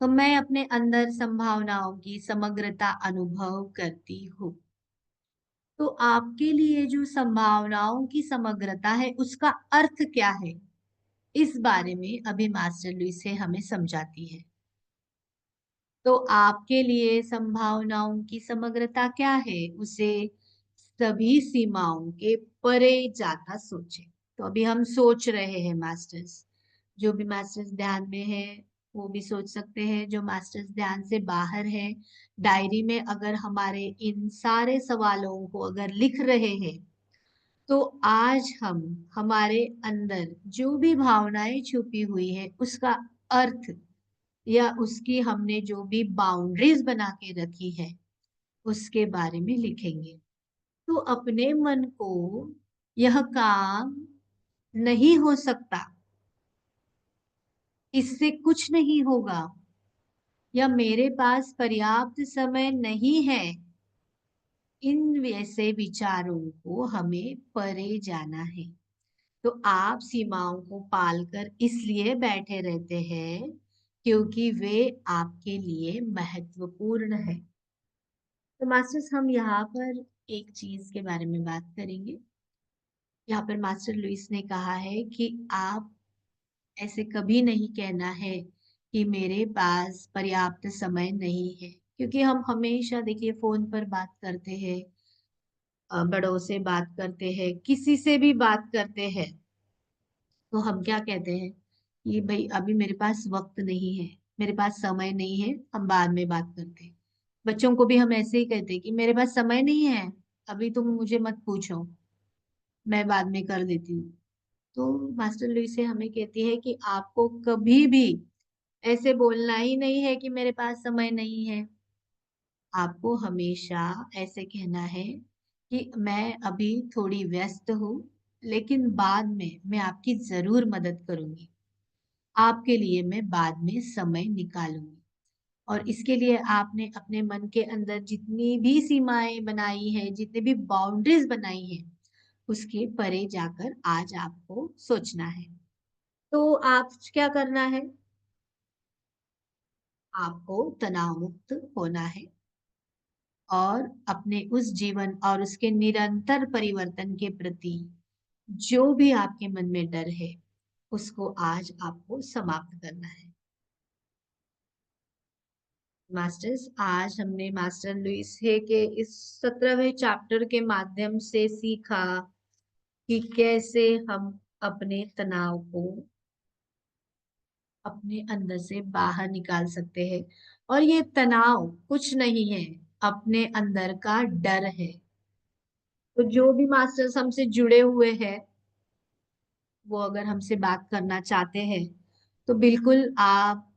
तो मैं अपने अंदर संभावनाओं की समग्रता अनुभव करती हूँ। तो आपके लिए जो संभावनाओं की समग्रता है उसका अर्थ क्या है, इस बारे में अभी मास्टर लुइस से हमें समझाती है। तो आपके लिए संभावनाओं की समग्रता क्या है, उसे सभी सीमाओं के परे जाता सोचे। तो अभी हम सोच रहे हैं मास्टर्स, जो भी मास्टर्स ध्यान में है वो भी सोच सकते हैं, जो मास्टर्स ध्यान से बाहर है डायरी में अगर हमारे इन सारे सवालों को अगर लिख रहे हैं, तो आज हम हमारे अंदर जो भी भावनाएं छुपी हुई है उसका अर्थ या उसकी हमने जो भी बाउंड्रीज बना के रखी है उसके बारे में लिखेंगे। तो अपने मन को यह काम नहीं हो सकता, इससे कुछ नहीं होगा, या मेरे पास पर्याप्त समय नहीं है, इन वैसे विचारों को हमें परे जाना है। तो आप सीमाओं को पालकर इसलिए बैठे रहते हैं क्योंकि वे आपके लिए महत्वपूर्ण है। तो मास्टर्स हम यहाँ पर एक चीज के बारे में बात करेंगे। यहाँ पर मास्टर लुइस ने कहा है कि आप ऐसे कभी नहीं कहना है कि मेरे पास पर्याप्त समय नहीं है, क्योंकि हम हमेशा देखिए फोन पर बात करते हैं, बड़ों से बात करते हैं, किसी से भी बात करते हैं, तो हम क्या कहते हैं कि भाई अभी मेरे पास वक्त नहीं है, मेरे पास समय नहीं है, हम बाद में बात करते हैं। बच्चों को भी हम ऐसे ही कहते हैं कि मेरे पास समय नहीं है, अभी तुम मुझे मत पूछो, मैं बाद में कर देती हूँ। तो मास्टर लुई से हमें कहती है कि आपको कभी भी ऐसे बोलना ही नहीं है कि मेरे पास समय नहीं है। आपको हमेशा ऐसे कहना है कि मैं अभी थोड़ी व्यस्त हूँ, लेकिन बाद में मैं आपकी जरूर मदद करूंगी, आपके लिए मैं बाद में समय निकालूंगी। और इसके लिए आपने अपने मन के अंदर जितनी भी सीमाएं बनाई है, जितनी भी बाउंड्रीज बनाई है, उसके परे जाकर आज आपको सोचना है। तो आप क्या करना है, आपको तनाव मुक्त होना है और अपने उस जीवन और उसके निरंतर परिवर्तन के प्रति जो भी आपके मन में डर है उसको आज आपको समाप्त करना है। मास्टर्स, आज हमने मास्टर लुइस हे के इस 17वें चैप्टर के माध्यम से सीखा कि कैसे हम अपने तनाव को अपने अंदर से बाहर निकाल सकते हैं। और ये तनाव कुछ नहीं है, अपने अंदर का डर है। तो जो भी मास्टर्स हमसे जुड़े हुए हैं वो अगर हमसे बात करना चाहते हैं तो बिल्कुल आप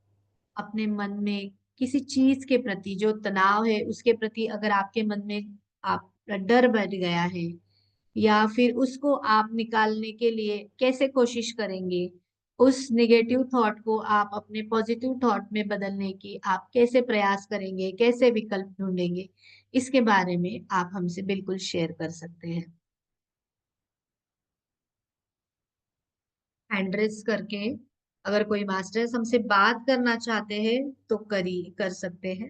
अपने मन में किसी चीज के प्रति जो तनाव है उसके प्रति अगर आपके मन में आप डर बैठ गया है, या फिर उसको आप निकालने के लिए कैसे कोशिश करेंगे, उस निगेटिव थॉट को आप अपने पॉजिटिव थॉट में बदलने की आप कैसे प्रयास करेंगे, कैसे विकल्प ढूंढेंगे, इसके बारे में आप हमसे बिल्कुल शेयर कर सकते हैं। हैंड रेस करके अगर कोई मास्टर्स हमसे बात करना चाहते हैं तो कर सकते हैं।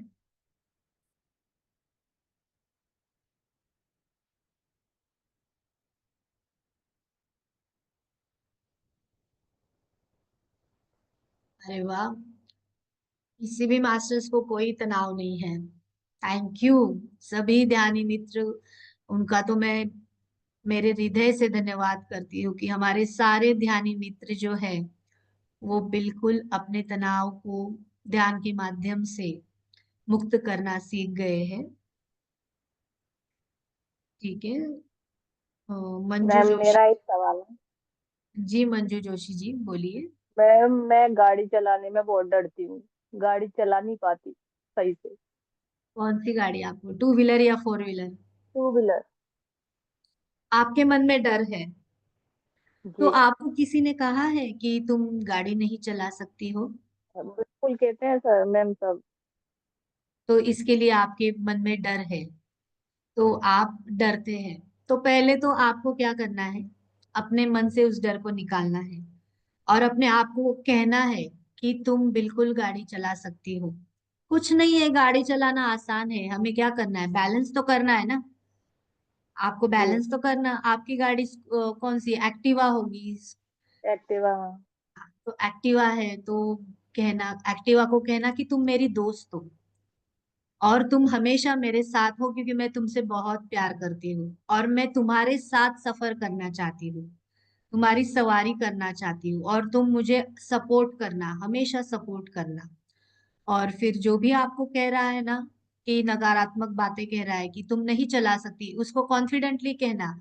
अरे वाह, किसी भी मास्टर्स को कोई तनाव नहीं है। थैंक यू सभी ध्यानी मित्र उनका तो मैं मेरे हृदय से धन्यवाद करती हूँ कि हमारे सारे ध्यानी मित्र जो है वो बिल्कुल अपने तनाव को ध्यान के माध्यम से मुक्त करना सीख गए हैं। ठीक है। मंजू मैम जोशी। मेरा एक सवाल है। जी मंजू जोशी जी बोलिए। मैम मैं गाड़ी चलाने में बहुत डरती हूँ, गाड़ी चला नहीं पाती सही से। कौन सी गाड़ी आपको, टू व्हीलर या फोर व्हीलर? Two wheeler. आपके मन में डर है तो जी। आपको किसी ने कहा है कि तुम गाड़ी नहीं चला सकती हो? बिल्कुल कहते हैं सर मैम सब। तो इसके लिए आपके मन में डर है, तो आप डरते हैं। तो पहले तो आपको क्या करना है, अपने मन से उस डर को निकालना है और अपने आप को कहना है कि तुम बिल्कुल गाड़ी चला सकती हो। कुछ नहीं है, गाड़ी चलाना आसान है। हमें क्या करना है, बैलेंस तो करना है ना। आपको जी। बैलेंस तो करना, आपकी गाड़ी कौन सी एक्टिवा होगी? एक्टिवा। तो एक्टिवा है तो कहना, एक्टिवा को कहना कि तुम मेरी दोस्त हो और तुम हमेशा मेरे साथ हो, क्योंकि मैं तुमसे बहुत प्यार करती हूँ और मैं तुम्हारे साथ सफर करना चाहती हूँ, तुम्हारी सवारी करना चाहती हूँ और तुम मुझे सपोर्ट करना, हमेशा सपोर्ट करना। और फिर जो भी आपको कह रहा है ना, कि नकारात्मक बातें कह रहा है कि तुम नहीं चला सकती, उसको कॉन्फिडेंटली कहना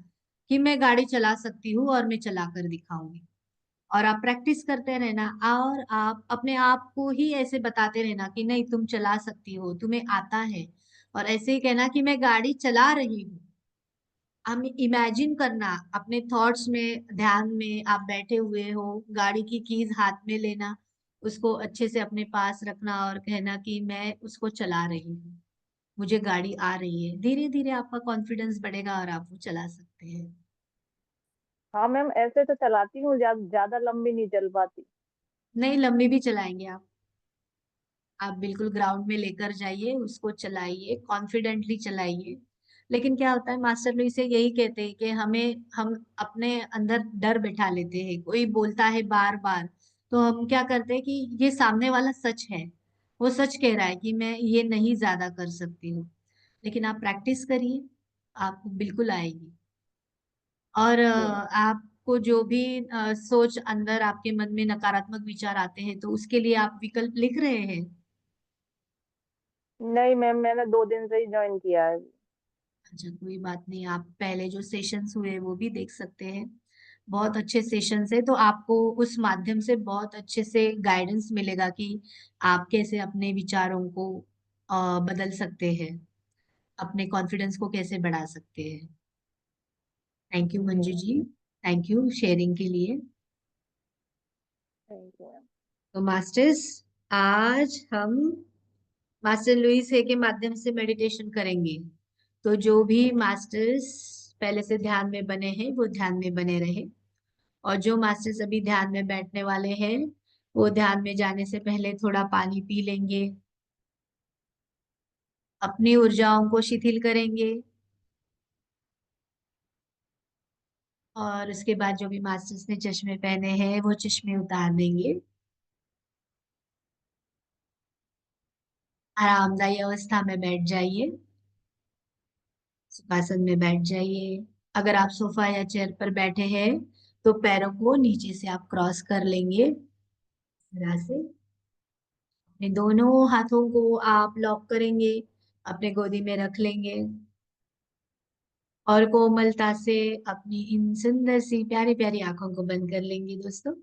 कि मैं गाड़ी चला सकती हूँ और मैं चला कर दिखाऊंगी। और आप प्रैक्टिस करते रहना और आप अपने आप को ही ऐसे बताते रहना कि नहीं तुम चला सकती हो, तुम्हें आता है। और ऐसे ही कहना कि मैं गाड़ी चला रही हूँ। हम इमेजिन करना अपने थॉट्स में, ध्यान में आप बैठे हुए हो, गाड़ी की कीज हाथ में लेना, उसको अच्छे से अपने पास रखना और कहना कि मैं उसको चला रही हूँ, मुझे गाड़ी आ रही है। धीरे धीरे आपका कॉन्फिडेंस बढ़ेगा और आप वो चला सकते हैं। हाँ मैम ऐसे तो चलाती हूँ, ज्यादा लंबी नहीं चल पाती। नहीं, लंबी भी चलाएंगे आप बिल्कुल ग्राउंड में लेकर जाइए, उसको चलाइए, कॉन्फिडेंटली चलाइए। लेकिन क्या होता है, मास्टर लोग इसे यही कहते हैं कि हम अपने अंदर डर बैठा लेते हैं, कोई बोलता है बार बार तो हम क्या करते हैं कि ये सामने वाला सच है, वो सच कह रहा है कि मैं ये नहीं ज्यादा कर सकती हूँ। लेकिन आप प्रैक्टिस करिए, आपको बिल्कुल आएगी। और जी मैम। आपको जो भी सोच अंदर आपके मन में नकारात्मक विचार आते हैं तो उसके लिए आप विकल्प लिख रहे हैं? नहीं मैम मैंने 2 दिन से ही ज्वाइन किया है। अच्छा कोई बात नहीं, आप पहले जो सेशंस हुए वो भी देख सकते हैं। बहुत अच्छे सेशंस है, तो आपको उस माध्यम से बहुत अच्छे से गाइडेंस मिलेगा कि आप कैसे अपने विचारों को बदल सकते हैं, अपने कॉन्फिडेंस को कैसे बढ़ा सकते हैं। थैंक यू जी मंजू मैम। जी, थैंक यू शेयरिंग के लिए। Thank you ma'am. तो मास्टर्स, आज हम मास्टर लुइस है के माध्यम से मेडिटेशन करेंगे। तो जो भी मास्टर्स पहले से ध्यान में बने हैं वो ध्यान में बने रहे, और जो मास्टर्स अभी ध्यान में बैठने वाले हैं वो ध्यान में जाने से पहले थोड़ा पानी पी लेंगे, अपनी ऊर्जाओं को शिथिल करेंगे। और उसके बाद जो भी मास्टर्स ने चश्मे पहने हैं वो चश्मे उतार देंगे। आरामदायी अवस्था में बैठ जाइए, सुखासन में बैठ जाइए। अगर आप सोफा या चेयर पर बैठे हैं तो पैरों को नीचे से आप क्रॉस कर लेंगे इस तरह से। अपने दोनों हाथों को आप लॉक करेंगे, अपने गोदी में रख लेंगे और कोमलता से अपनी इन सुंदर सी प्यारी प्यारी आंखों को बंद कर लेंगे दोस्तों।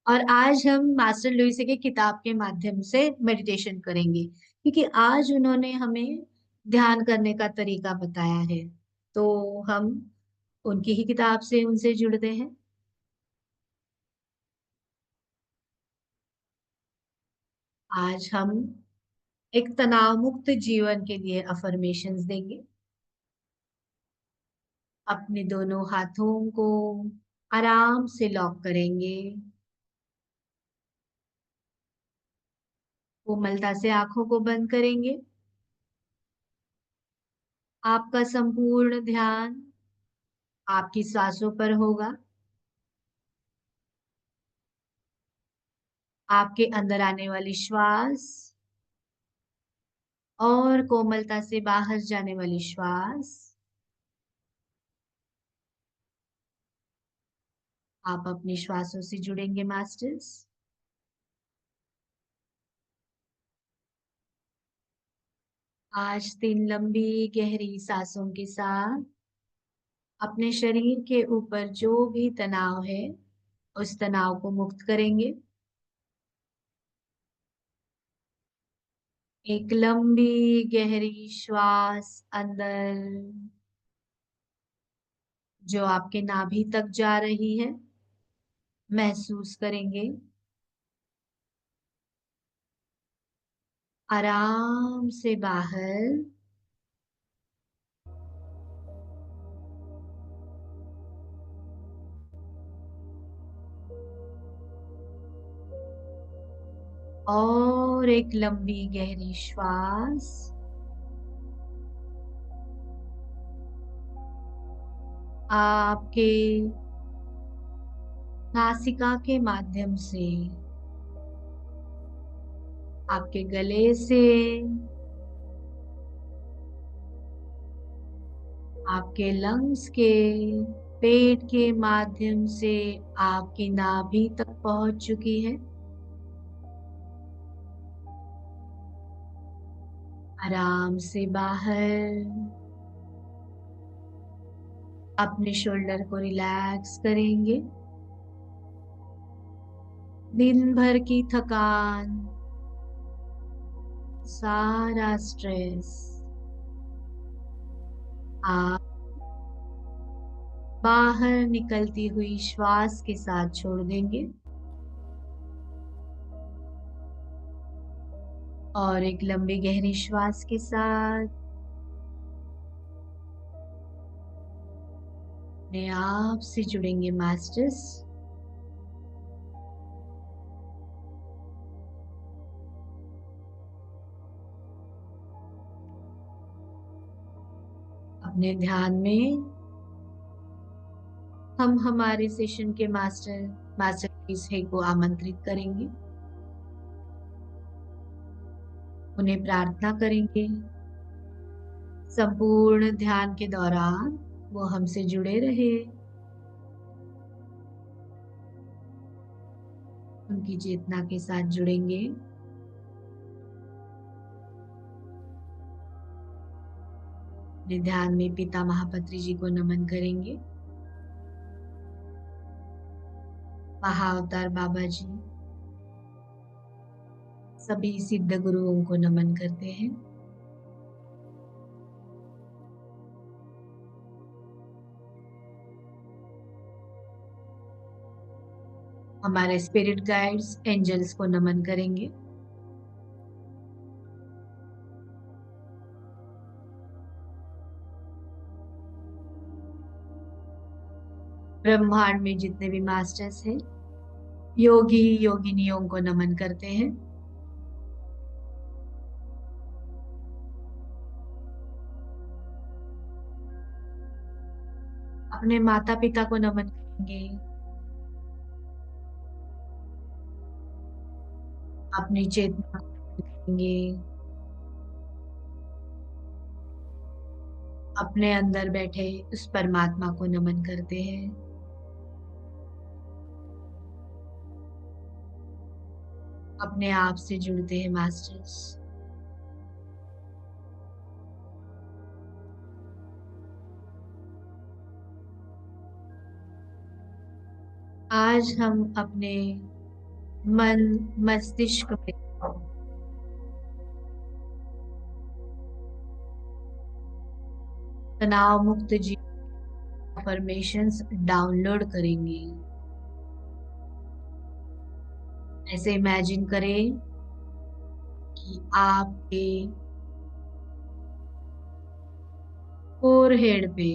और आज हम मास्टर लुइसे के किताब के माध्यम से मेडिटेशन करेंगे, क्योंकि आज उन्होंने हमें ध्यान करने का तरीका बताया है। तो हम उनकी ही किताब से उनसे जुड़ते हैं। आज हम एक तनाव मुक्त जीवन के लिए अफर्मेशंस देंगे। अपने दोनों हाथों को आराम से लॉक करेंगे, कोमलता से आंखों को बंद करेंगे। आपका संपूर्ण ध्यान आपकी सांसों पर होगा, आपके अंदर आने वाली श्वास और कोमलता से बाहर जाने वाली श्वास। आप अपनी श्वासों से जुड़ेंगे मास्टर्स। आज 3 लंबी गहरी सांसों के साथ अपने शरीर के ऊपर जो भी तनाव है उस तनाव को मुक्त करेंगे। एक लंबी गहरी श्वास अंदर जो आपके नाभि तक जा रही है महसूस करेंगे। आराम से बाहर। और एक लंबी गहरी श्वास आपके नासिका के माध्यम से आपके गले से आपके लंग्स के पेट के माध्यम से आपकी नाभि तक पहुंच चुकी है। आराम से बाहर। अपने शोल्डर को रिलैक्स करेंगे। दिन भर की थकान, सारा स्ट्रेस आप बाहर निकलती हुई श्वास के साथ छोड़ देंगे। और एक लंबी गहरी श्वास के साथ अपने आप से जुड़ेंगे मास्टर्स। अपने ध्यान में हम हमारे सेशन के मास्टर को आमंत्रित करेंगे। उन्हें प्रार्थना करेंगे संपूर्ण ध्यान के दौरान वो हमसे जुड़े रहे, उनकी चेतना के साथ जुड़ेंगे। अपने ध्यान में पिता महापत्री जी को नमन करेंगे। महाअवतार बाबा जी, सभी सिद्ध गुरुओं को नमन करते हैं। हमारे स्पिरिट गाइड्स एंजल्स को नमन करेंगे। ब्रह्मांड में जितने भी मास्टर्स हैं, योगी योगिनियों को नमन करते हैं। अपने माता पिता को नमन करेंगे। अपनी चेतना को नमन करेंगे। अपने अंदर बैठे उस परमात्मा को नमन करते हैं। अपने आप से जुड़ते हैं मास्टर्स। आज हम अपने मन मस्तिष्क में तनाव मुक्त जीवन अफर्मेशंस डाउनलोड करेंगे। ऐसे इमेजिन करें कि आपके फोरहेड पे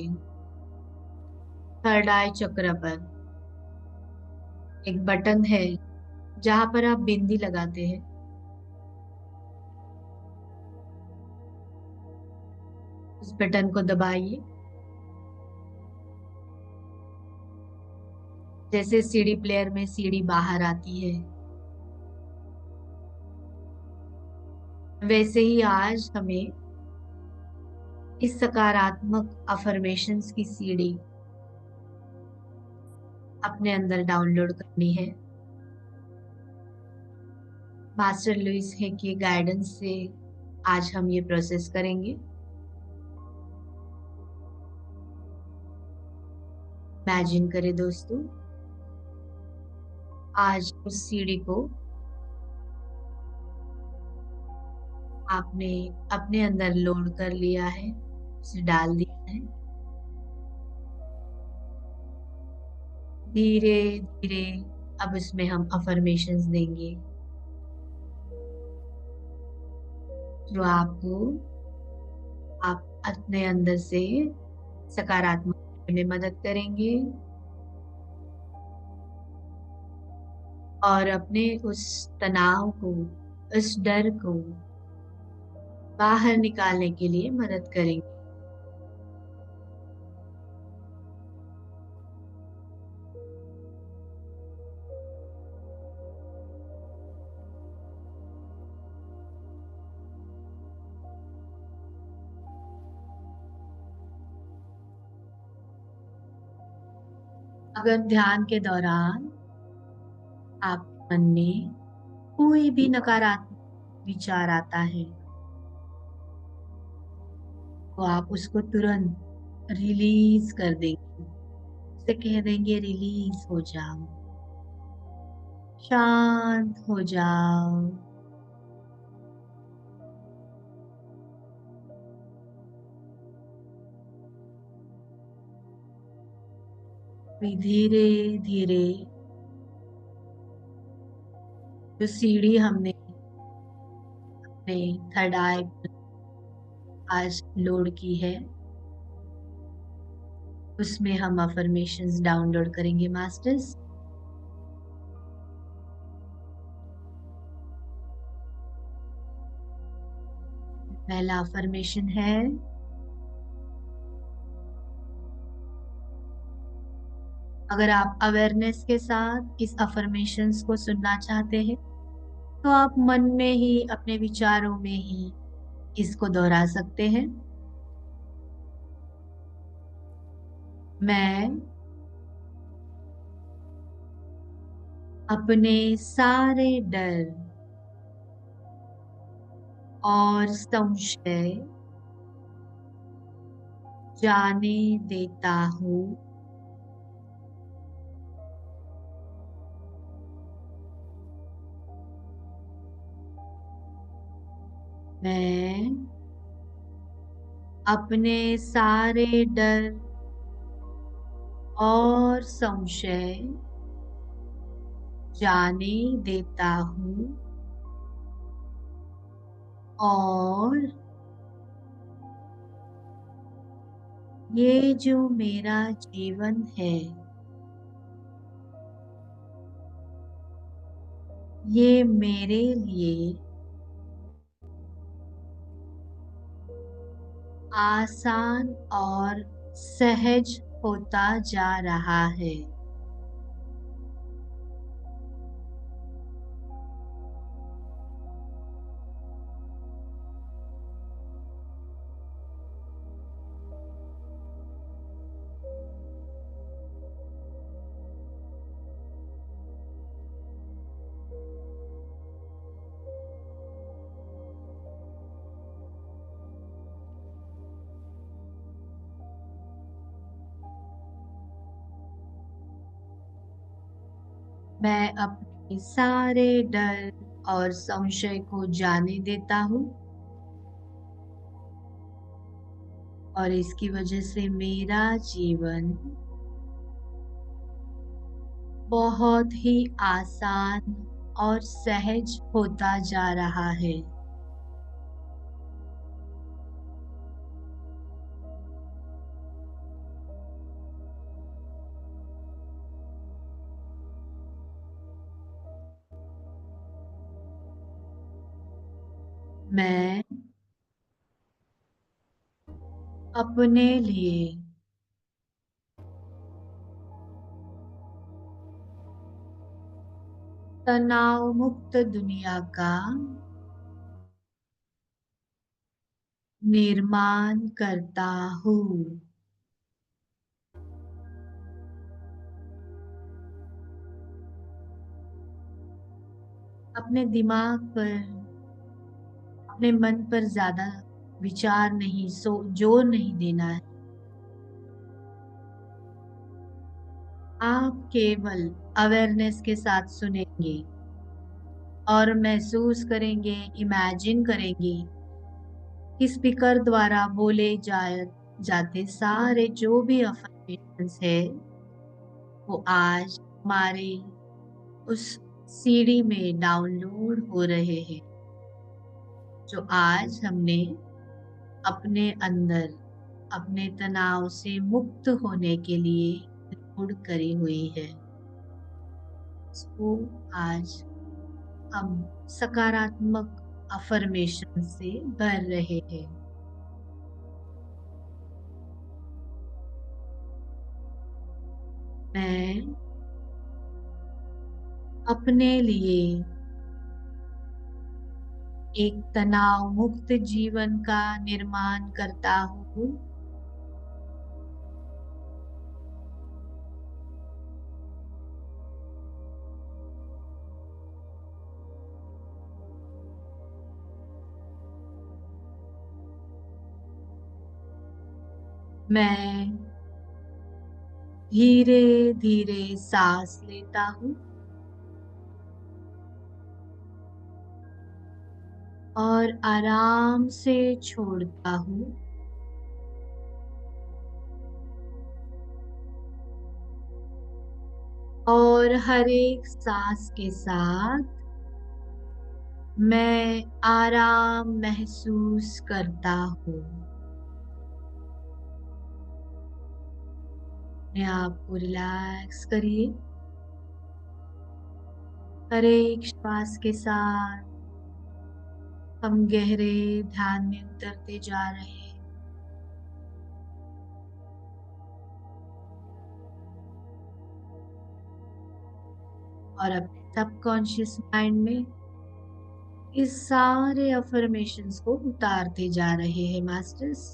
थर्ड आई चक्र पर एक बटन है जहां पर आप बिंदी लगाते हैं। उस बटन को दबाइए। जैसे सीडी प्लेयर में सीडी बाहर आती है, वैसे ही आज हमें इस सकारात्मक अफर्मेशंस की सीडी अपने अंदर डाउनलोड करनी है। मास्टर लुइस है के गाइडेंस से आज हम ये प्रोसेस करेंगे। इमेजिन करें दोस्तों, आज उस सीडी को आपने अपने अंदर लोड कर लिया है, उसे डाल दिया है। धीरे धीरे अब इसमें हम अफर्मेशंस देंगे जो आपको आप अपने अंदर से सकारात्मक में मदद करेंगे और अपने उस तनाव को, उस डर को बाहर निकालने के लिए मदद करेंगे। अगर ध्यान के दौरान आपके मन में कोई भी नकारात्मक विचार आता है तो आप उसको तुरंत रिलीज कर देंगे। उसे कह देंगे रिलीज हो जाओ, शांत हो जाओ। फिर धीरे धीरे जो सीढ़ी हमने अपने थर्ड आई आज लोड की है उसमें हम अफर्मेशंस डाउनलोड करेंगे मास्टर्स। पहला अफर्मेशन है, अगर आप अवेयरनेस के साथ इस अफर्मेशंस को सुनना चाहते हैं तो आप मन में ही अपने विचारों में ही इसको दोहरा सकते हैं। मैं अपने सारे डर और संशय जाने देता हूँ। मैं अपने सारे डर और संशय जाने देता हूँ और ये जो मेरा जीवन है ये मेरे लिए आसान और सहज होता जा रहा है। मैं अपने सारे डर और संशय को जाने देता हूँ और इसकी वजह से मेरा जीवन बहुत ही आसान और सहज होता जा रहा है। मैं अपने लिए तनाव मुक्त दुनिया का निर्माण करता हूँ। अपने दिमाग पर, अपने मन पर ज्यादा विचार नहीं, जोर नहीं देना है। आप केवल अवेयरनेस के साथ सुनेंगे और महसूस करेंगे, इमेजिन करेंगे कि स्पीकर द्वारा बोले जाते सारे जो भी अफर्मेशंस है वो आज हमारे उस सीडी में डाउनलोड हो रहे हैं, जो आज हमने अपने अंदर अपने तनाव से मुक्त होने के लिए रिकॉर्ड करी हुई है। इसको आज हम सकारात्मक अफर्मेशन से भर रहे हैं। मैं अपने लिए एक तनाव मुक्त जीवन का निर्माण करता हूँ। मैं धीरे धीरे सांस लेता हूँ और आराम से छोड़ता हूँ। और हर एक सांस के साथ मैं आराम महसूस करता हूँ। अपने आप को रिलैक्स करिए। हर एक श्वास के साथ हम गहरे ध्यान में उतरते जा रहे हैं। और अपने सबकॉन्शियस माइंड में इस सारे अफर्मेशंस को उतारते जा रहे हैं मास्टर्स।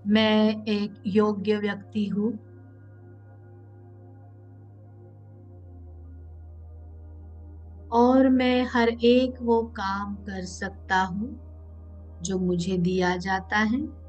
मैं एक योग्य व्यक्ति हूँ। और मैं हर एक वो काम कर सकता हूँ जो मुझे दिया जाता है।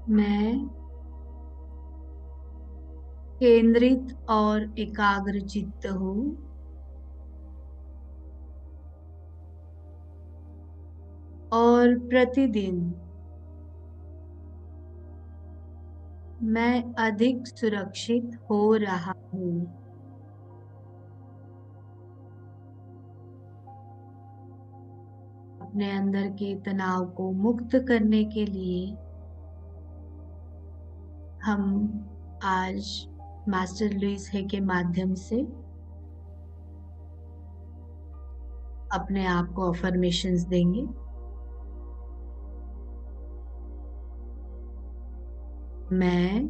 मैं केंद्रित और एकाग्र चित्त हूँ और प्रतिदिन मैं अधिक सुरक्षित हो रहा हूँ। अपने अंदर के तनाव को मुक्त करने के लिए हम आज मास्टर लुइस है के माध्यम से अपने आप को अफर्मेशंस देंगे। मैं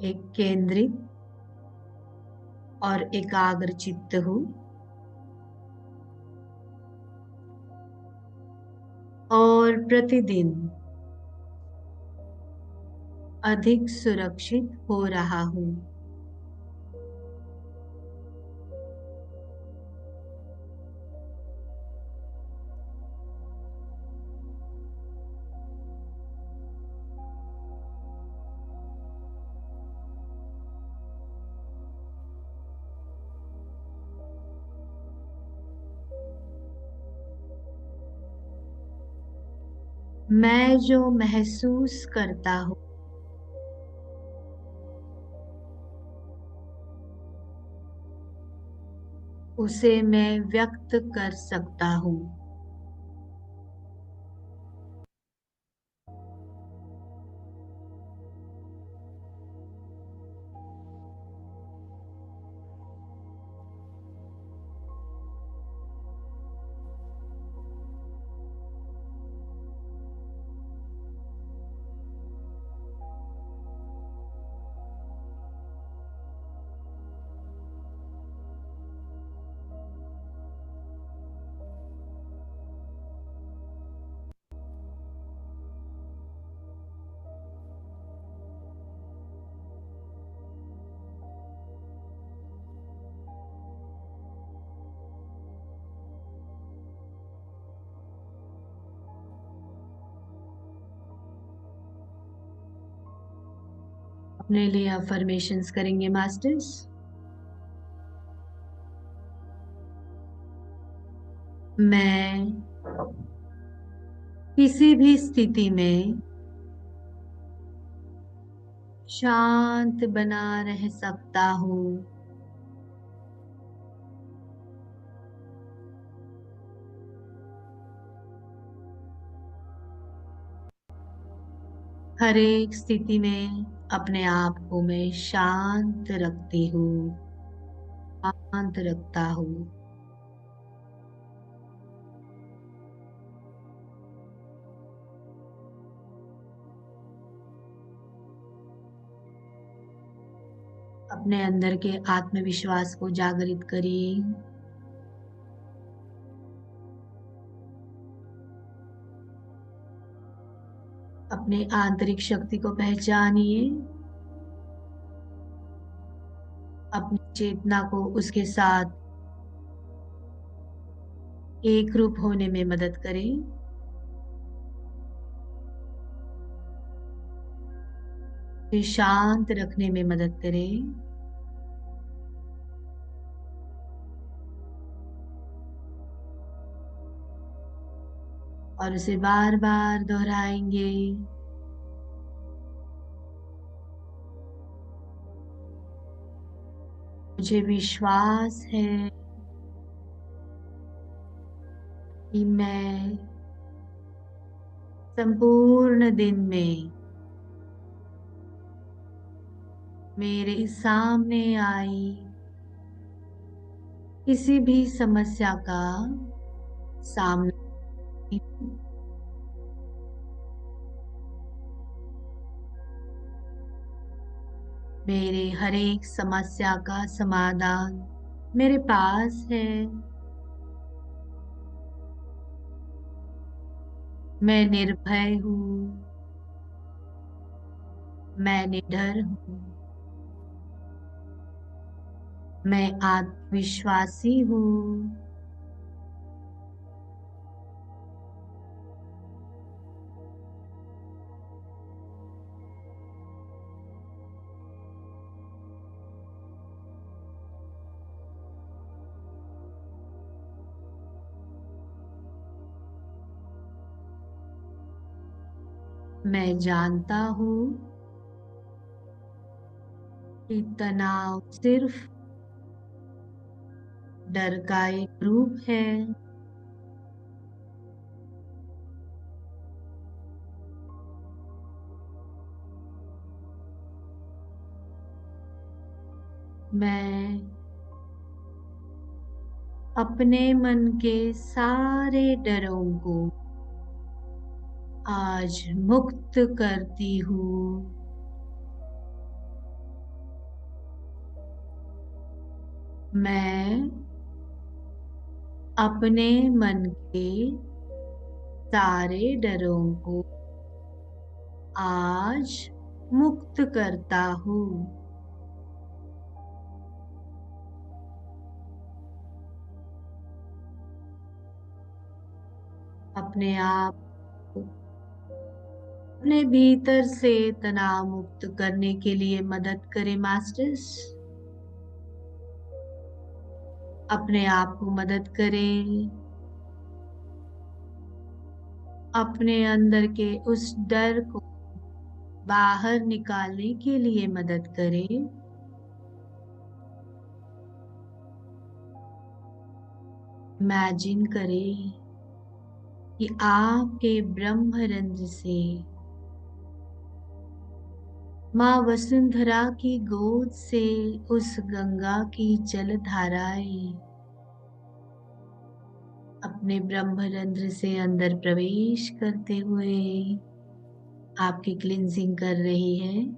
एक केंद्रित और एकाग्र चित्त हूँ और प्रतिदिन अधिक सुरक्षित हो रहा हूँ। मैं जो महसूस करता हूँ उसे मैं व्यक्त कर सकता हूँ। अपने लिए अफर्मेशंस करेंगे मास्टर्स। मैं किसी भी स्थिति में शांत बना रह सकता हूँ। हर एक स्थिति में अपने आप को मैं शांत रखती हूँ, शांत रखता हूँ। अपने अंदर के आत्मविश्वास को जागृत करिए। अपने आंतरिक शक्ति को पहचानिए। अपनी चेतना को उसके साथ एक रूप होने में मदद करें। उसे शांत रखने में मदद करें। और उसे बार बार दोहराएंगे। मुझे विश्वास है कि मैं संपूर्ण दिन में मेरे सामने आई किसी भी समस्या का सामना मेरे हर एक समस्या का समाधान मेरे पास है। मैं निर्भय हूँ, मैं निडर हूँ, मैं आत्मविश्वासी हूँ। मैं जानता हूँ कि तनाव सिर्फ डर का एक रूप है। मैं अपने मन के सारे डरों को आज मुक्त करती हूँ। मैं अपने मन के सारे डरों को आज मुक्त करता हूँ। अपने आप को अपने भीतर से तनाव मुक्त करने के लिए मदद करें मास्टर्स। अपने आप को मदद करें, अपने अंदर के उस डर को बाहर निकालने के लिए मदद करें। इमेजिन करें कि आपके ब्रह्मरंध्र से माँ वसुंधरा की गोद से उस गंगा की जल धाराएं अपने ब्रह्मरंध्र से अंदर प्रवेश करते हुए आपकी क्लींजिंग कर रही है।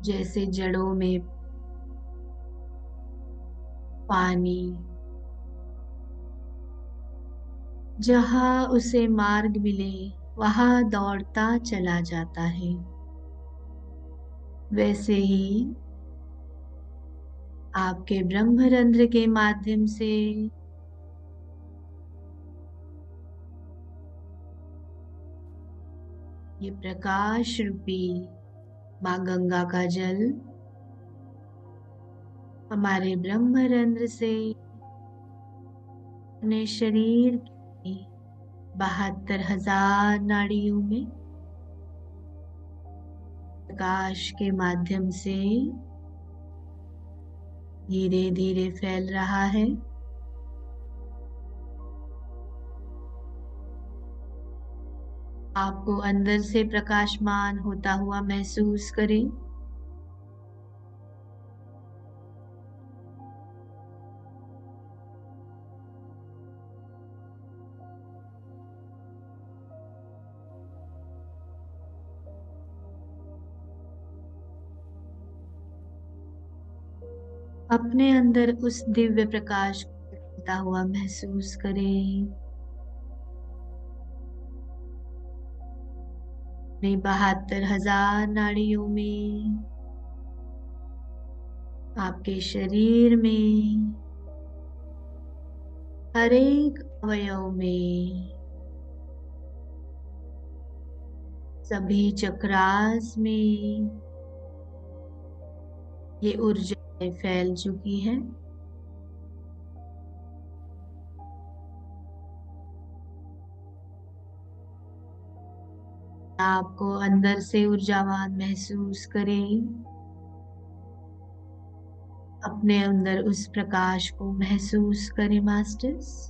जैसे जड़ों में पानी जहाँ उसे मार्ग मिले वहां दौड़ता चला जाता है, वैसे ही आपके ब्रह्मरंध्र के माध्यम से ये प्रकाश रूपी माँ गंगा का जल हमारे ब्रह्मरंध्र से अपने शरीर की 72,000 नाड़ियों में प्रकाश के माध्यम से धीरे धीरे फैल रहा है। आपको अंदर से प्रकाशमान होता हुआ महसूस करें। अपने अंदर उस दिव्य प्रकाश को फैलता हुआ महसूस करें। अपनी 72,000 नाड़ियों में, आपके शरीर में, हर एक अवयव में, सभी चक्रास में ये ऊर्जा फैल चुकी है। आपको अंदर से ऊर्जावान महसूस करें। अपने अंदर उस प्रकाश को महसूस करें मास्टर्स।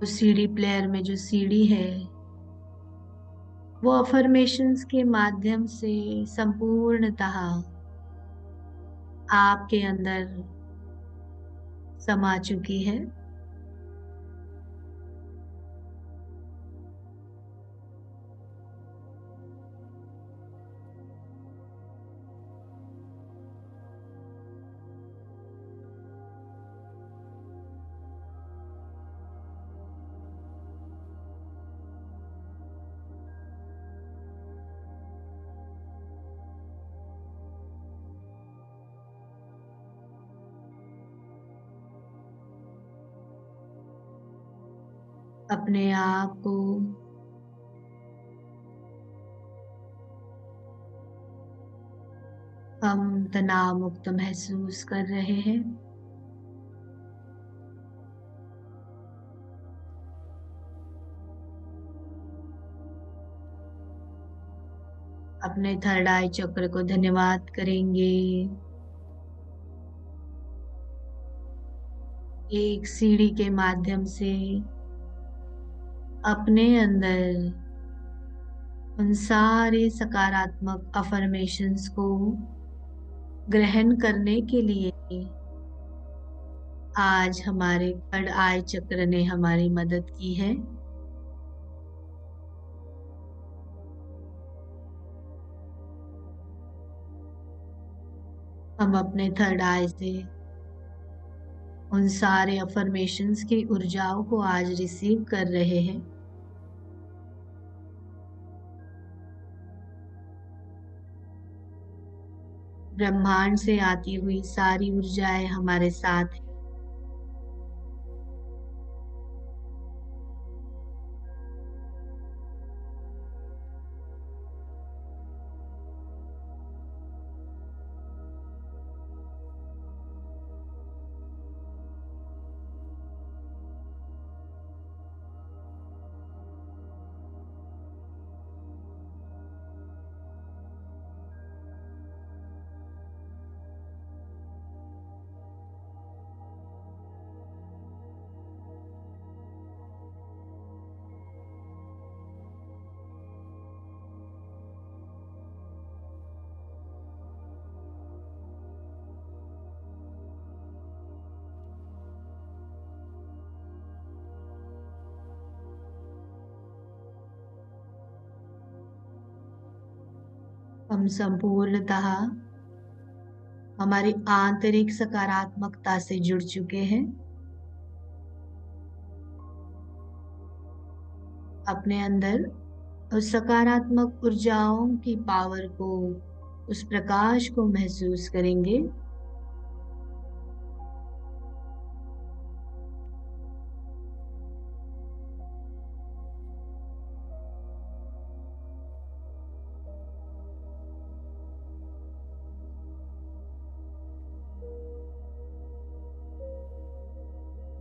तो सीडी प्लेयर में जो सीडी है वो अफर्मेशंस के माध्यम से संपूर्णतः आपके अंदर समा चुकी है। अपने आप को हम तनाव मुक्त महसूस कर रहे हैं। अपने थर्ड आई चक्र को धन्यवाद करेंगे। एक सीढ़ी के माध्यम से अपने अंदर उन सारे सकारात्मक अफर्मेशंस को ग्रहण करने के लिए आज हमारे थर्ड आई चक्र ने हमारी मदद की है। हम अपने थर्ड आई से उन सारे अफर्मेशंस की ऊर्जाओं को आज रिसीव कर रहे हैं। ब्रह्मांड से आती हुई सारी ऊर्जाएं हमारे साथ हैं। हम संपूर्णतः हमारी आंतरिक सकारात्मकता से जुड़ चुके हैं। अपने अंदर उस सकारात्मक ऊर्जाओं की पावर को, उस प्रकाश को महसूस करेंगे।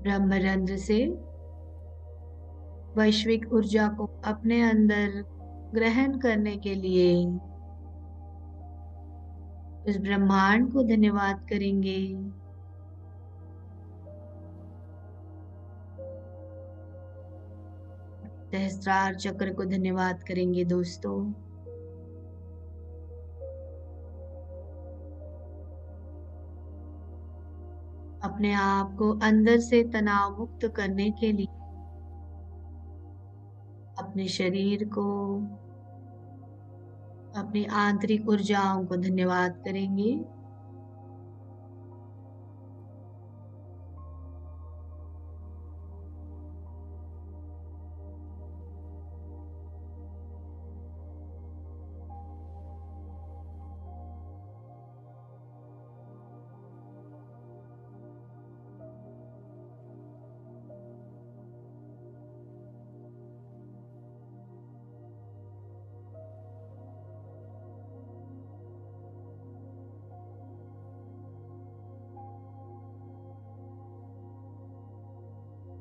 ब्रह्मरंध्र से वैश्विक ऊर्जा को अपने अंदर ग्रहण करने के लिए उस ब्रह्मांड को धन्यवाद करेंगे। सहस्त्रार चक्र को धन्यवाद करेंगे दोस्तों। अपने आप को अंदर से तनाव मुक्त करने के लिए अपने शरीर को, अपनी आंतरिक ऊर्जाओं को धन्यवाद करेंगे।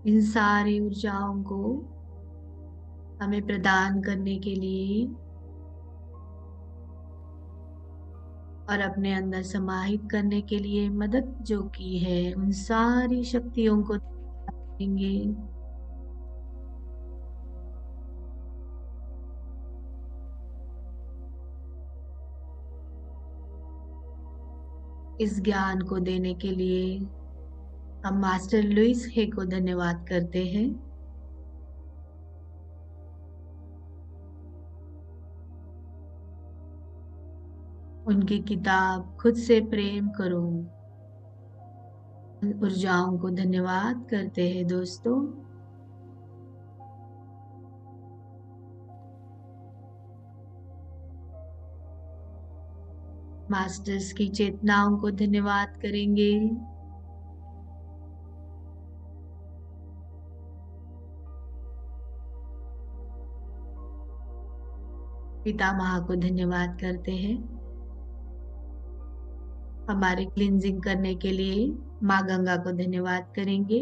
इन सारी ऊर्जाओं को हमें प्रदान करने के लिए और अपने अंदर समाहित करने के लिए मदद जो की है, उन सारी शक्तियों को देंगे। इस ज्ञान को देने के लिए हम मास्टर लुइस हे को धन्यवाद करते हैं। उनकी किताब खुद से प्रेम करो, उन ऊर्जाओं को धन्यवाद करते हैं दोस्तों। मास्टर्स की चेतनाओं को धन्यवाद करेंगे। पितामह को धन्यवाद करते हैं। हमारे क्लींजिंग करने के लिए माँ गंगा को धन्यवाद करेंगे।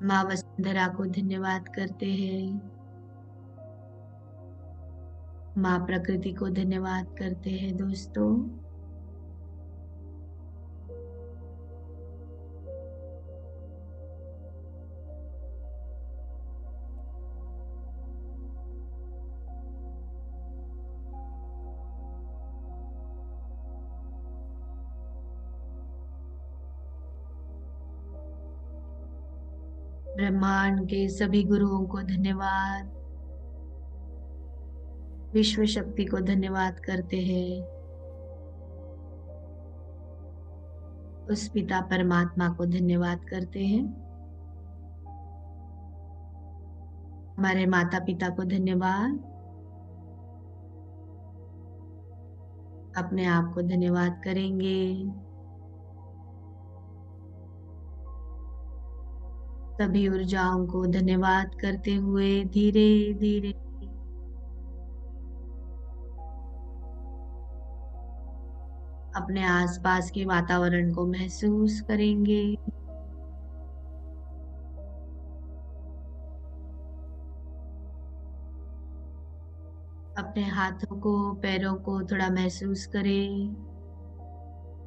माँ वसुंधरा को धन्यवाद करते हैं। माँ प्रकृति को धन्यवाद करते हैं दोस्तों। ब्रह्मांड के सभी गुरुओं को धन्यवाद। विश्व शक्ति को धन्यवाद करते हैं। उस पिता परमात्मा को धन्यवाद करते हैं। हमारे माता पिता को धन्यवाद। अपने आप को धन्यवाद करेंगे। सभी ऊर्जाओं को धन्यवाद करते हुए धीरे धीरे अपने आसपास के वातावरण को महसूस करेंगे। अपने हाथों को, पैरों को थोड़ा महसूस करें।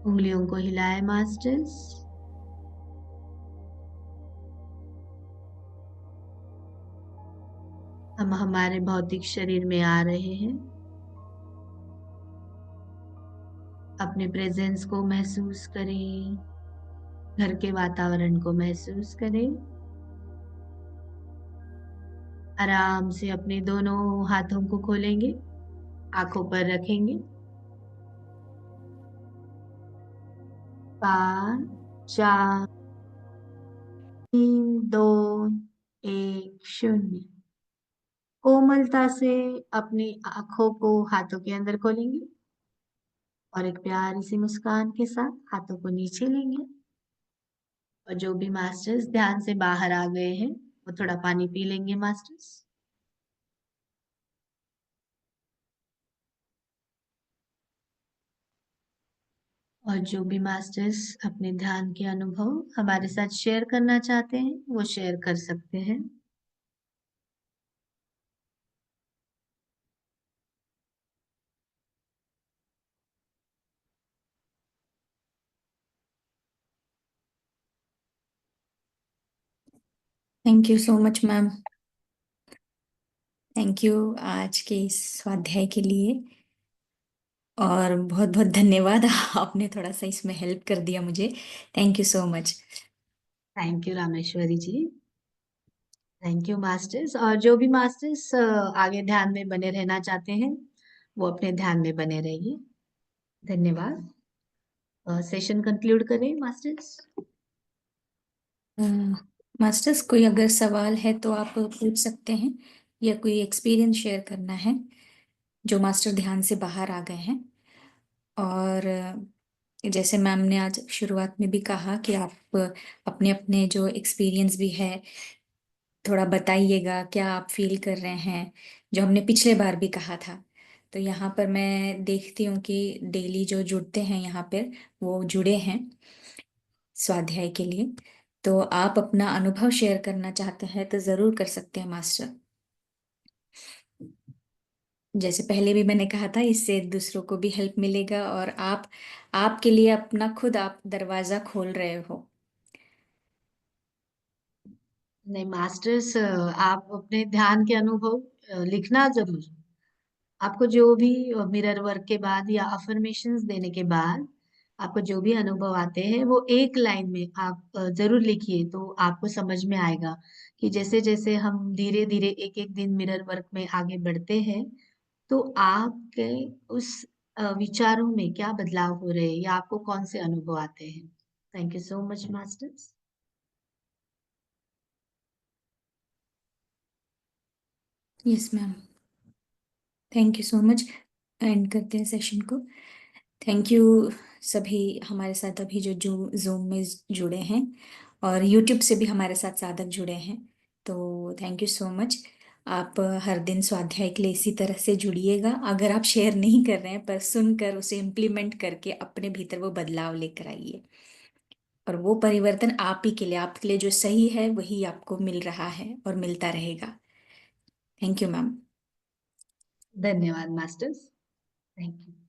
उंगलियों को हिलाएं मास्टर्स। हम हमारे भौतिक शरीर में आ रहे हैं। अपने प्रेजेंस को महसूस करें। घर के वातावरण को महसूस करें। आराम से अपने दोनों हाथों को खोलेंगे, आंखों पर रखेंगे। 5 4 3 2 1 0। कोमलता से अपनी आंखों को हाथों के अंदर खोलेंगे और एक प्यारी सी मुस्कान के साथ हाथों को नीचे लेंगे। और जो भी मास्टर्स ध्यान से बाहर आ गए हैं वो थोड़ा पानी पी लेंगे मास्टर्स। और जो भी मास्टर्स अपने ध्यान के अनुभव हमारे साथ शेयर करना चाहते हैं वो शेयर कर सकते हैं। Thank you so much ma'am. Thank you आज के इस स्वाध्याय के लिए और बहुत बहुत धन्यवाद। आपने थोड़ा सा इसमें हेल्प कर दिया मुझे। Thank you so much. Thank you Rameshwari ji. Thank you masters. और जो भी मास्टर्स आगे ध्यान में बने रहना चाहते हैं वो अपने ध्यान में बने रहिए। धन्यवाद। सेशन कंक्लूड करें मास्टर्स। मास्टर्स कोई अगर सवाल है तो आप पूछ सकते हैं या कोई एक्सपीरियंस शेयर करना है जो मास्टर ध्यान से बाहर आ गए हैं। और जैसे मैम ने आज शुरुआत में भी कहा कि आप अपने अपने जो एक्सपीरियंस भी है थोड़ा बताइएगा क्या आप फील कर रहे हैं, जो हमने पिछले बार भी कहा था। तो यहाँ पर मैं देखती हूँ कि डेली जो जुड़ते हैं यहाँ पर वो जुड़े हैं स्वाध्याय के लिए। तो आप अपना अनुभव शेयर करना चाहते हैं तो जरूर कर सकते हैं मास्टर। जैसे पहले भी मैंने कहा था इससे दूसरों को भी हेल्प मिलेगा और आप आपके लिए अपना खुद आप दरवाजा खोल रहे हो। नहीं मास्टर्स, आप अपने ध्यान के अनुभव लिखना जरूर। आपको जो भी मिरर वर्क के बाद या अफर्मेशंस देने के बाद आपको जो भी अनुभव आते हैं वो एक लाइन में आप जरूर लिखिए, तो आपको समझ में आएगा कि जैसे जैसे हम धीरे धीरे एक एक दिन मिरर वर्क में आगे बढ़ते हैं, तो आपके उस विचारों में क्या बदलाव हो रहे हैं या आपको कौन से अनुभव आते हैं। Thank you so much masters. Yes ma'am, thank you so much. And करते हैं सेशन को। थैंक यू सभी हमारे साथ अभी जो जो जूम में जुड़े हैं और यूट्यूब से भी हमारे साथ साधक जुड़े हैं, तो थैंक यू सो मच। आप हर दिन स्वाध्याय के लिए इसी तरह से जुड़िएगा। अगर आप शेयर नहीं कर रहे हैं पर सुनकर उसे इम्प्लीमेंट करके अपने भीतर वो बदलाव लेकर आइए, और वो परिवर्तन आप ही के लिए, आपके लिए जो सही है वही आपको मिल रहा है और मिलता रहेगा। Thank you ma'am. धन्यवाद मास्टर्स। Thank you.